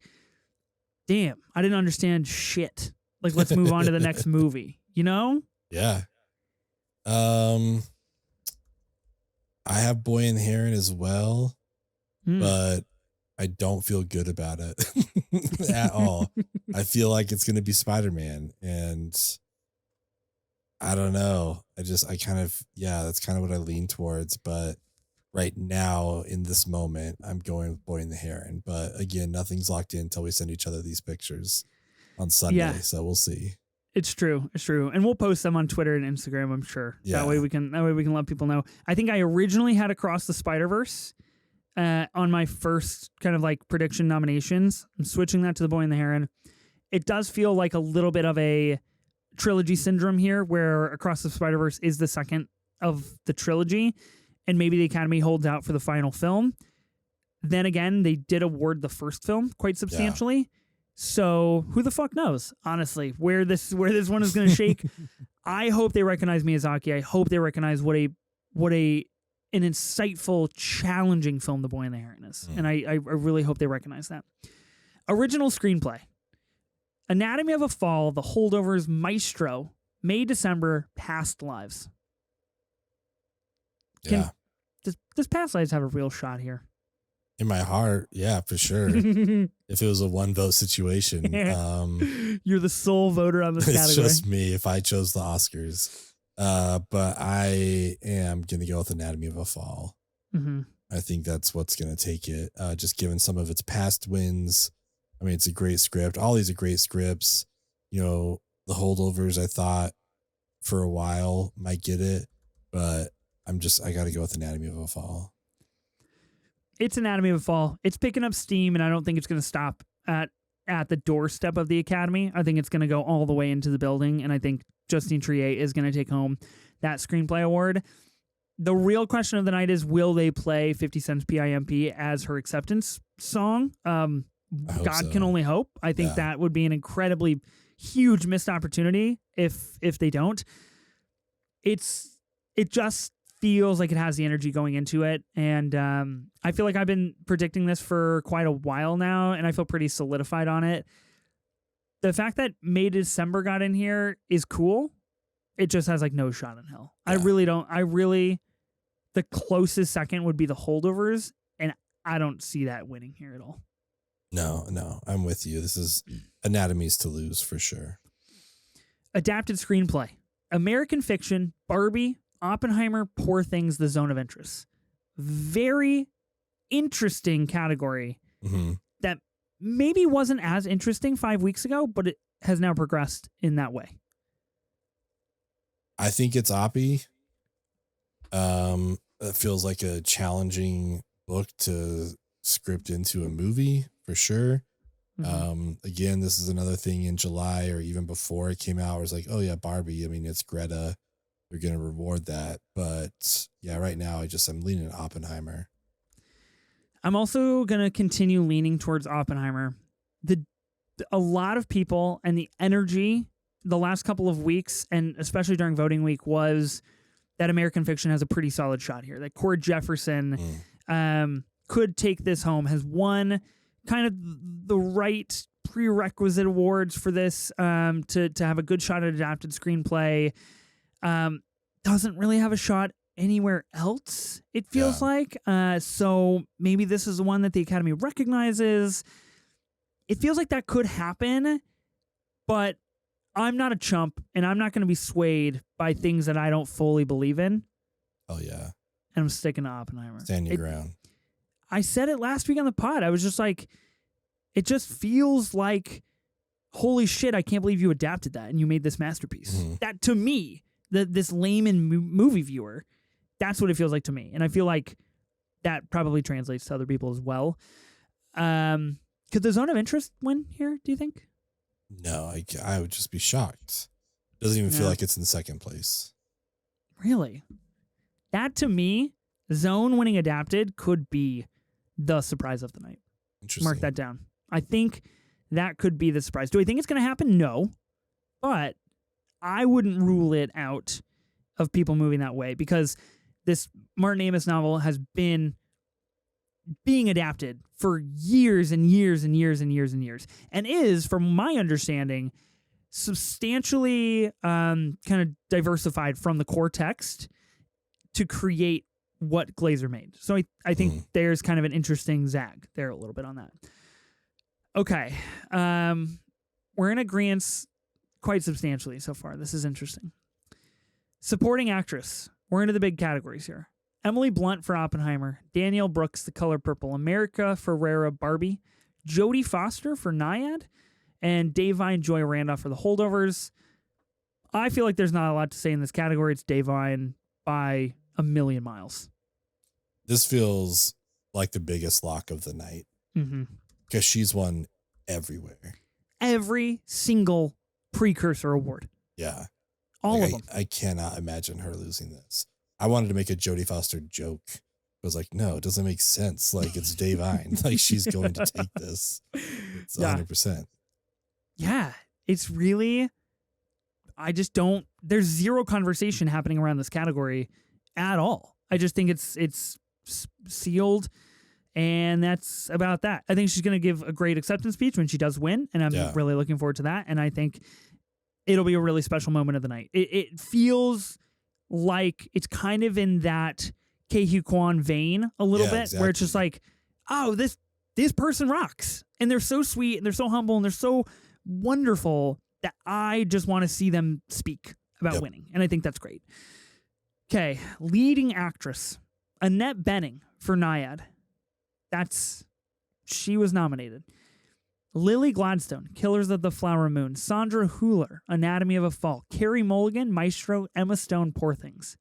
damn, I didn't understand shit. Like, let's move on to the next movie, you know? Yeah. I have Boy and the Heron as well, but I don't feel good about it at all. I feel like it's going to be Spider-Man, and I don't know. That's kind of what I lean towards. But right now, in this moment, I'm going with Boy and the Heron. But again, nothing's locked in until we send each other these pictures on Sunday. So we'll see. It's true. It's true. And we'll post them on Twitter and Instagram, I'm sure. Yeah. That way we can let people know. I think I originally had Across the Spider-Verse on my first kind of like prediction nominations. I'm switching that to The Boy and the Heron. It does feel like a little bit of a trilogy syndrome here where Across the Spider-Verse is the second of the trilogy and maybe the Academy holds out for the final film. Then again, they did award the first film quite substantially. Yeah. So who the fuck knows, honestly, where this one is going to shake. I hope they recognize Miyazaki. I hope they recognize what an insightful, challenging film The Boy and the Heron is. And I really hope they recognize that. Original screenplay. Anatomy of a Fall, The Holdovers, Maestro, May, December, Past Lives. Does Past Lives have a real shot here? In my heart, yeah, for sure. If it was a one vote situation. You're the sole voter on this category. It's just me if I chose the Oscars. But I am going to go with Anatomy of a Fall. Mm-hmm. I think that's what's going to take it. Just given some of its past wins. I mean, it's a great script. All these are great scripts. You know, The Holdovers, I thought for a while might get it, but I got to go with Anatomy of a Fall. It's Anatomy of a Fall. It's picking up steam, and I don't think it's going to stop at the doorstep of the Academy. I think it's going to go all the way into the building, and I think Justine Triet is going to take home that screenplay award. The real question of the night is, will they play 50 Cent's PIMP as her acceptance song? God can only hope. I think that would be an incredibly huge missed opportunity if they don't. It just feels like it has the energy going into it, and I feel like I've been predicting this for quite a while now, and I feel pretty solidified on it. The fact that May December got in here is cool. It just has like no shot in hell. Yeah. The closest second would be The Holdovers, and I don't see that winning here at all. No, I'm with you. This is Anatomies to lose for sure. Adapted screenplay. American Fiction, Barbie, Oppenheimer, Poor Things, The Zone of Interest. Very interesting category that maybe wasn't as interesting 5 weeks ago, but it has now progressed in that way. I think it's Oppie. It feels like a challenging book to script into a movie for sure. Again, this is another thing in July or even before it came out, where it's like, oh yeah, Barbie. I mean, it's Greta. They're going to reward that. But yeah, right now I'm leaning Oppenheimer. I'm also going to continue leaning towards Oppenheimer. A lot of people and the energy the last couple of weeks, and especially during voting week, was that American Fiction has a pretty solid shot here. That Cord Jefferson could take this home, has won kind of the right prerequisite awards for this to have a good shot at adapted screenplay. Doesn't really have a shot anywhere else, it feels like. So maybe this is the one that the Academy recognizes. It feels like that could happen, but I'm not a chump, and I'm not going to be swayed by things that I don't fully believe in. Oh, yeah. And I'm sticking to Oppenheimer. Stand your ground. I said it last week on the pod. I was just like, it just feels like, holy shit, I can't believe you adapted that and you made this masterpiece. Mm-hmm. That, to me, this layman movie viewer, that's what it feels like to me. And I feel like that probably translates to other people as well. Could the Zone of Interest win here, do you think? No, I would just be shocked. Doesn't even feel like it's in second place. Really? That, to me, Zone winning adapted could be the surprise of the night. Interesting. Mark that down. I think that could be the surprise. Do I think it's going to happen? No. But I wouldn't rule it out of people moving that way, because this Martin Amis novel has been being adapted for years and years and years and years and years, and is, from my understanding, substantially kind of diversified from the core text to create what Glazer made. So I think there's kind of an interesting zag there a little bit on that. Okay. We're in agreement quite substantially so far. This is interesting. Supporting actress. We're into the big categories here. Emily Blunt for Oppenheimer, Danielle Brooks, The Color Purple, America Ferrera, Barbie, Jodie Foster for Nyad, and Davine Joy Randolph for The Holdovers. I feel like there's not a lot to say in this category. It's Davine by a million miles. This feels like the biggest lock of the night, because she's won everywhere. Every single precursor award. Yeah. All of them. I cannot imagine her losing this. I wanted to make a Jodie Foster joke. I was like, no, it doesn't make sense. Like, it's Davine. Like, she's going to take this. It's 100%. Yeah. It's really, I just don't, there's zero conversation happening around this category at all. I just think it's sealed, and that's about that. I think she's going to give a great acceptance speech when she does win, and I'm really looking forward to that. And I think it'll be a really special moment of the night. It feels like it's kind of in that Ke-Huy Quan vein a little bit, where it's just like, oh, this person rocks, and they're so sweet, and they're so humble, and they're so wonderful that I just want to see them speak about winning, and I think that's great. Okay, leading actress, Annette Bening for Nyad. She was nominated. Lily Gladstone, Killers of the Flower Moon, Sandra Hüller, Anatomy of a Fall, Carey Mulligan, Maestro, Emma Stone, Poor Things.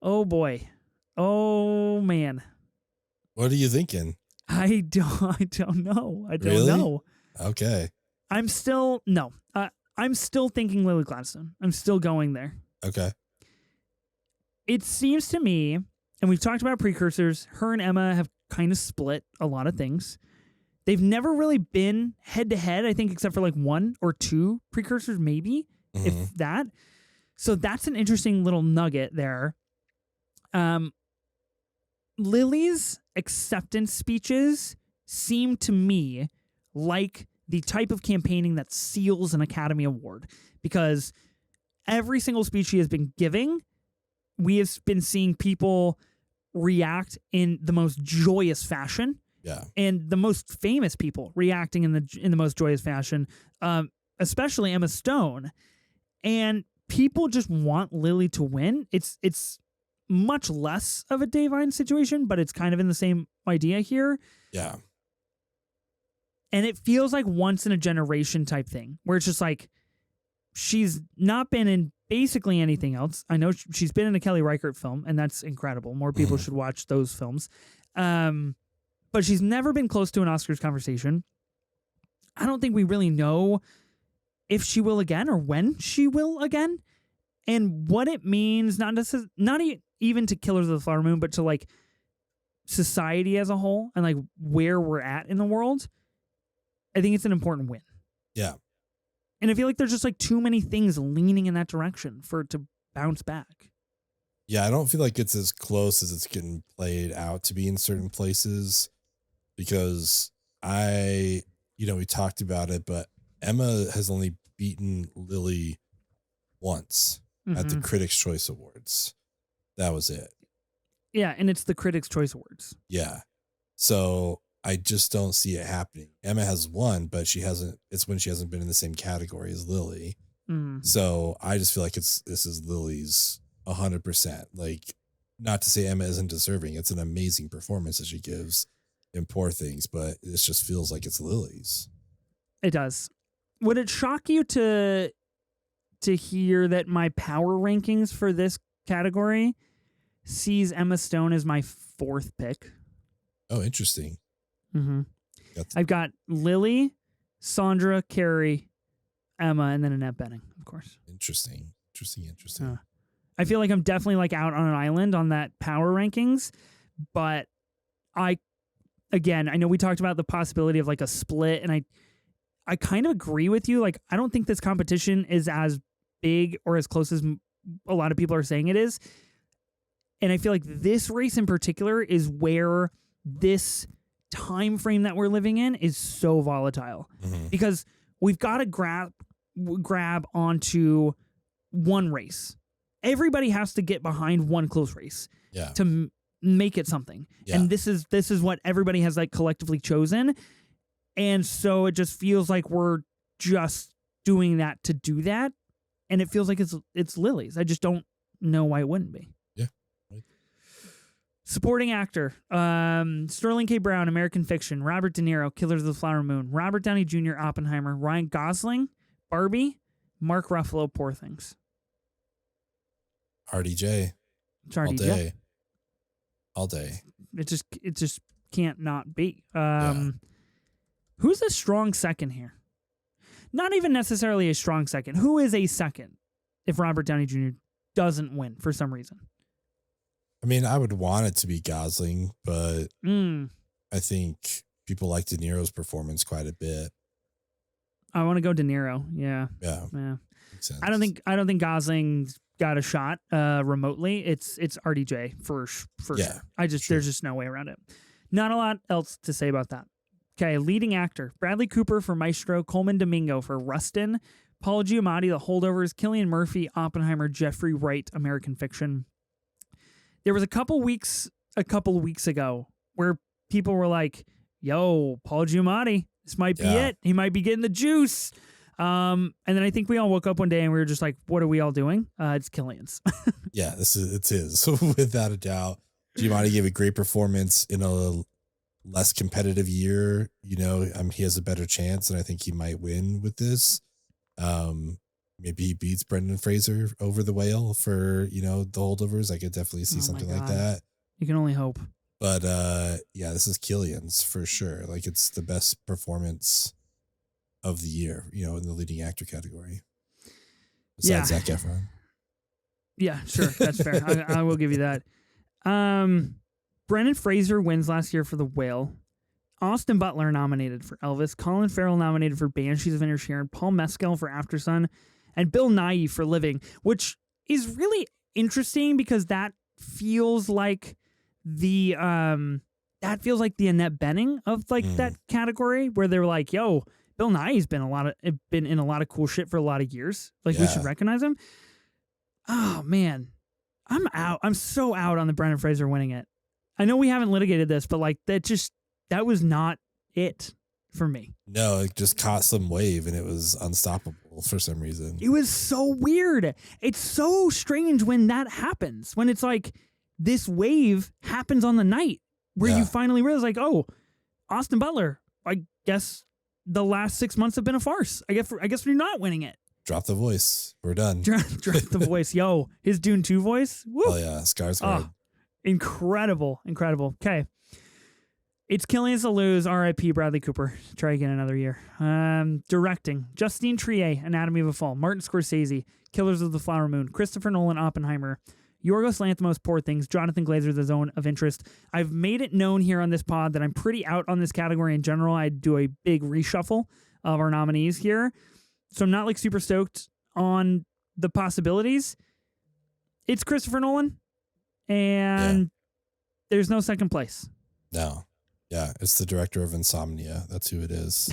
Oh boy. Oh man. What are you thinking? I don't know. I don't really? know. Okay. I'm still thinking Lily Gladstone. I'm still going there. Okay. It seems to me, and we've talked about precursors, her and Emma have kind of split a lot of things. They've never really been head-to-head, I think, except for like one or two precursors, maybe, if that. So that's an interesting little nugget there. Lily's acceptance speeches seem to me like the type of campaigning that seals an Academy Award, because every single speech she has been giving, we have been seeing people react in the most joyous fashion. Yeah. And the most famous people reacting in the most joyous fashion, especially Emma Stone. And people just want Lily to win. It's much less of a Davine situation, but it's kind of in the same idea here. Yeah. And it feels like once in a generation type thing, where it's just like, she's not been in basically anything else. I know she's been in a Kelly Reichardt film, and that's incredible. More people should watch those films. But she's never been close to an Oscars conversation. I don't think we really know if she will again or when she will again, and what it means, even to Killers of the Flower Moon, but to like society as a whole and like where we're at in the world. I think it's an important win. Yeah. And I feel like there's just like too many things leaning in that direction for it to bounce back. Yeah, I don't feel like it's as close as it's getting played out to be in certain places, because we talked about it, but Emma has only beaten Lily once at the Critics' Choice Awards. That was it. Yeah, and it's the Critics' Choice Awards. Yeah. So I just don't see it happening. Emma has won, but it's when she hasn't been in the same category as Lily. So I just feel like this is Lily's 100%. Like, not to say Emma isn't deserving. It's an amazing performance that she gives in Poor Things, but it just feels like it's Lily's. It does. Would it shock you to hear that my power rankings for this category sees Emma Stone as my 4th pick? Oh, interesting. I've got Lily, Sandra, Carrie, Emma, and then Annette Bening, of course. Interesting. I feel like I'm definitely like out on an island on that power rankings, but I know we talked about the possibility of like a split, and I kind of agree with you. Like, I don't think this competition is as big or as close as a lot of people are saying it is. And I feel like this race in particular is where this time frame that we're living in is so volatile, because we've got to grab onto one race. Everybody has to get behind one close race to make it something. Yeah. And this is what everybody has like collectively chosen. And so it just feels like we're just doing that to do that. And it feels like it's Lily's. I just don't know why it wouldn't be. Yeah. Supporting actor, Sterling K. Brown, American Fiction, Robert De Niro, Killers of the Flower Moon, Robert Downey Jr., Oppenheimer, Ryan Gosling, Barbie, Mark Ruffalo, Poor Things. RDJ. It's RDJ. All day. It just can't not be. Who's a strong second here? Not even necessarily a strong second. Who is a second if Robert Downey Jr. doesn't win for some reason? I mean, I would want it to be Gosling, but I think people like De Niro's performance quite a bit. I want to go De Niro. Yeah. Makes sense. I don't think Gosling's got a shot remotely. It's RDJ for sure. There's just no way around it. Not a lot else to say about that. Okay, leading actor, Bradley Cooper for Maestro, Coleman Domingo for Rustin, Paul Giamatti, The Holdovers, Cillian Murphy, Oppenheimer, Jeffrey Wright, American Fiction. There was a couple weeks ago where people were like, yo, Paul Giamatti, this might be it. He might be getting the juice. And then I think we all woke up one day and we were just like, what are we all doing? It's Cillian's. Yeah, it's his, without a doubt. Giamatti gave a great performance in a less competitive year. He has a better chance, and I think he might win with this. Maybe he beats Brendan Fraser over The Whale for, The Holdovers. I could definitely see something like that. You can only hope. But this is Cillian's for sure. Like, it's the best performance of the year, in the leading actor category. Besides Zac Efron. Yeah, sure. That's fair. I will give you that. Brendan Fraser wins last year for The Whale. Austin Butler nominated for Elvis. Colin Farrell nominated for Banshees of Inisherin. Paul Mescal for Aftersun. And Bill Nighy for Living, which is really interesting because that feels like the Annette Bening of like that category, where they were like, yo, Bill Nighy's been in a lot of cool shit for a lot of years. Like, we should recognize him. Oh man, I'm out. I'm so out on the Brendan Fraser winning it. I know we haven't litigated this, but like that was not it for me. No, it just caught some wave and it was unstoppable for some reason. It was so weird. It's so strange when that happens, when it's like this wave happens on the night where you finally realize like, oh, Austin Butler, I guess the last 6 months have been a farce. I guess we're not winning it. Drop the voice. We're done. Drop the voice. Yo, his Dune 2 voice. Woo. Oh yeah, Skarsgård. Incredible. Okay. It's killing us to lose. R.I.P. Bradley Cooper. Try again another year. Directing. Justine Triet, Anatomy of a Fall. Martin Scorsese, Killers of the Flower Moon. Christopher Nolan, Oppenheimer. Yorgos Lanthimos, Poor Things. Jonathan Glazer, The Zone of Interest. I've made it known here on this pod that I'm pretty out on this category in general. I do a big reshuffle of our nominees here. So I'm not like super stoked on the possibilities. It's Christopher Nolan, and there's no second place. No. Yeah, it's the director of Insomnia. That's who it is.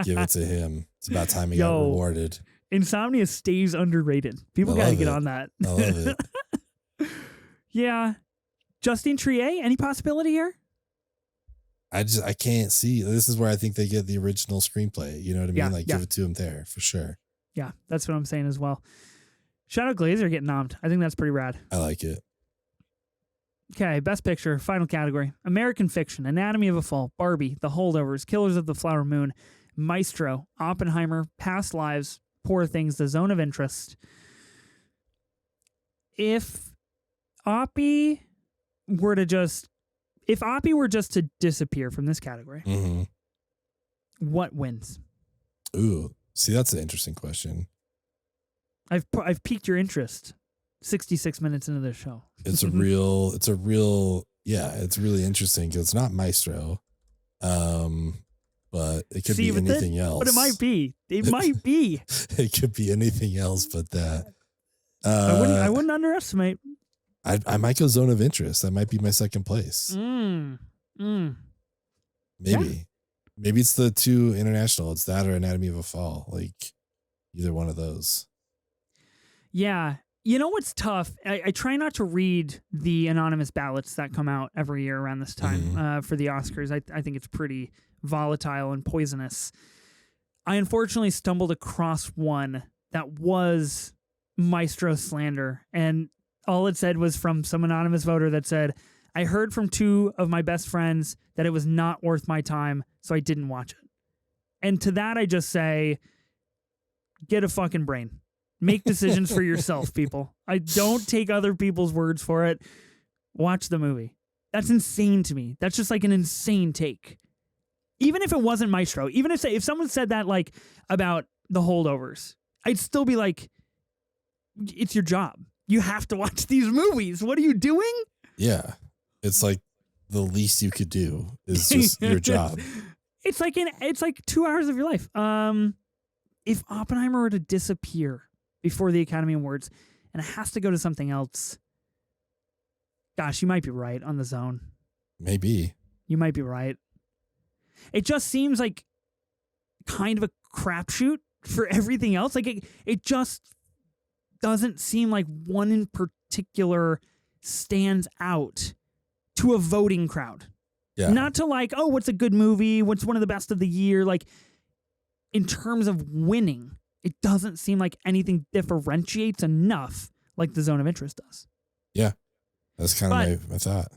Give it to him. It's about time he got rewarded. Insomnia stays underrated. People got to get on that. I love it. Yeah. Justine Triet, any possibility here? I can't see. This is where I think they get the original screenplay. You know what I mean? Yeah, Give it to him there for sure. Yeah, that's what I'm saying as well. Shout out Glazer getting nommed. I think that's pretty rad. I like it. Okay, Best Picture, final category. American Fiction, Anatomy of a Fall, Barbie, The Holdovers, Killers of the Flower Moon, Maestro, Oppenheimer, Past Lives, Poor Things, The Zone of Interest. If Oppie were just to disappear from this category, what wins? Ooh, see, that's an interesting question. I've piqued your interest 66 minutes into this show. It's really interesting because it's not Maestro. But it could be anything else. But it might be. It might be. It could be anything else but that. I wouldn't underestimate. I might go Zone of Interest. That might be my second place. Maybe. Yeah. Maybe it's the two international. It's that or Anatomy of a Fall. Either one of those. Yeah. You know what's tough? I try not to read the anonymous ballots that come out every year around this time for the Oscars. I think it's pretty volatile and poisonous. I unfortunately stumbled across one that was Maestro slander, and all it said was from some anonymous voter that said, I heard from two of my best friends that it was not worth my time, so I didn't watch it. And to that, I just say, get a fucking brain. Make decisions for yourself, people. I don't take other people's words for it. Watch the movie. That's insane to me. That's just an insane take. Even if it wasn't Maestro, even if someone said that about The Holdovers, I'd still be like, it's your job. You have to watch these movies. What are you doing? Yeah. It's the least you could do is just your job. It's like 2 hours of your life. If Oppenheimer were to disappear before the Academy Awards and it has to go to something else, gosh, you might be right on The Zone. Maybe. You might be right. It just seems like kind of a crapshoot for everything else. It just doesn't seem like one in particular stands out to a voting crowd. Yeah. Not to what's a good movie? What's one of the best of the year? In terms of winning, it doesn't seem like anything differentiates enough like The Zone of Interest does. Yeah. That's kind of my thought.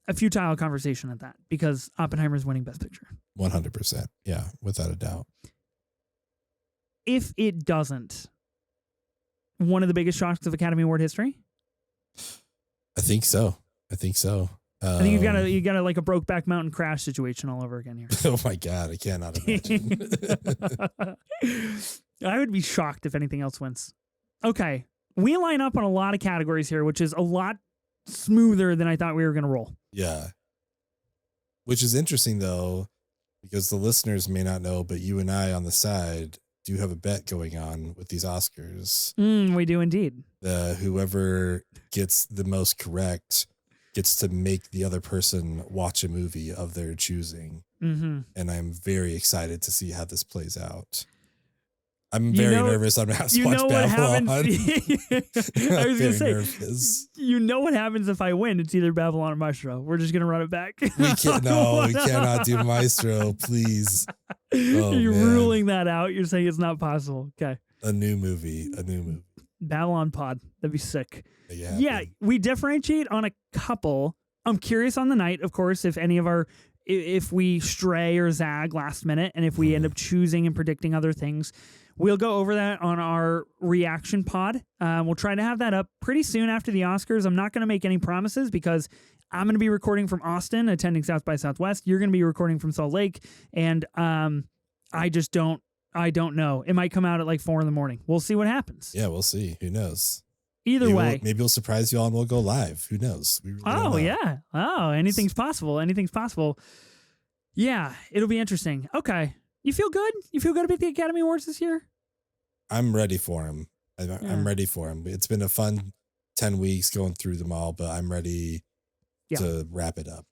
A futile conversation at that because Oppenheimer's winning Best Picture. 100%. Yeah, without a doubt. If it doesn't, one of the biggest shocks of Academy Award history? I think so. I think you got a Brokeback Mountain crash situation all over again here. Oh my God, I cannot imagine. I would be shocked if anything else wins. Okay, we line up on a lot of categories here, which is a lot smoother than I thought we were going to roll. Yeah. Which is interesting though, because the listeners may not know, but you and I on the side do have a bet going on with these Oscars. We do indeed. Whoever gets the most correct gets to make the other person watch a movie of their choosing. And I'm very excited to see how this plays out. I'm very nervous. I'm going to have to watch Babylon. I was going to say, nervous. You know what happens if I win? It's either Babylon or Maestro. We're just going to run it back. We cannot do Maestro, please. You're ruling that out. You're saying it's not possible. Okay. A new movie. Babylon pod. That'd be sick. Yeah, we differentiate on a couple. I'm curious on the night, of course, if we stray or zag last minute, and if we end up choosing and predicting other things. We'll go over that on our reaction pod. We'll try to have that up pretty soon after the Oscars. I'm not going to make any promises because I'm going to be recording from Austin, attending South by Southwest. You're going to be recording from Salt Lake, and I don't know. It might come out at like 4 a.m. We'll see what happens. Yeah, we'll see. Who knows? Either way. Maybe we'll surprise you all and we'll go live. Who knows? We really don't know. Yeah. Oh, anything's possible. Anything's possible. Yeah, it'll be interesting. Okay. You feel good? You feel good about the Academy Awards this year? I'm ready for him. I'm ready for him. It's been a fun 10 weeks going through them all, but I'm ready to wrap it up.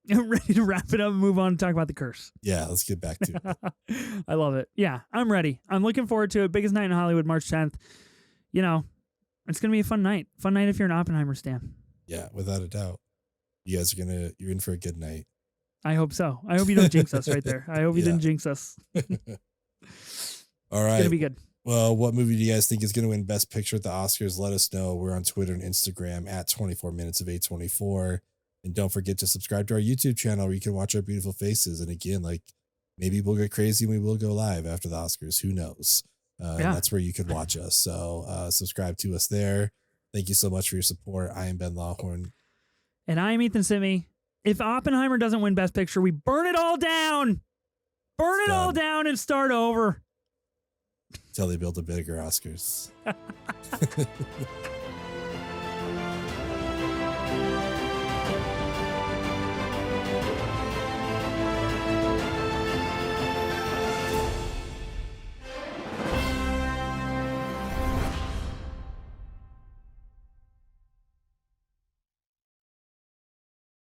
I'm ready to wrap it up and move on and talk about the curse. Yeah, let's get back to it. I love it. Yeah, I'm ready. I'm looking forward to it. Biggest night in Hollywood, March 10th. You know, it's going to be a fun night. Fun night if you're an Oppenheimer stan. Yeah, without a doubt. You guys are you're in for a good night. I hope so. I hope you don't jinx us right there. I hope you didn't jinx us. All right. It's going to be good. Well, what movie do you guys think is going to win Best Picture at the Oscars? Let us know. We're on Twitter and Instagram at 24 minutes of 824. And don't forget to subscribe to our YouTube channel where you can watch our beautiful faces. And again, like maybe we'll get crazy and we will go live after the Oscars. Who knows? And that's where you can watch us. So subscribe to us there. Thank you so much for your support. I am Ben Lawhorn. And I am Ethan Simi. If Oppenheimer doesn't win Best Picture, we burn it all down. Burn it all down and start over. Until they build a bigger Oscars.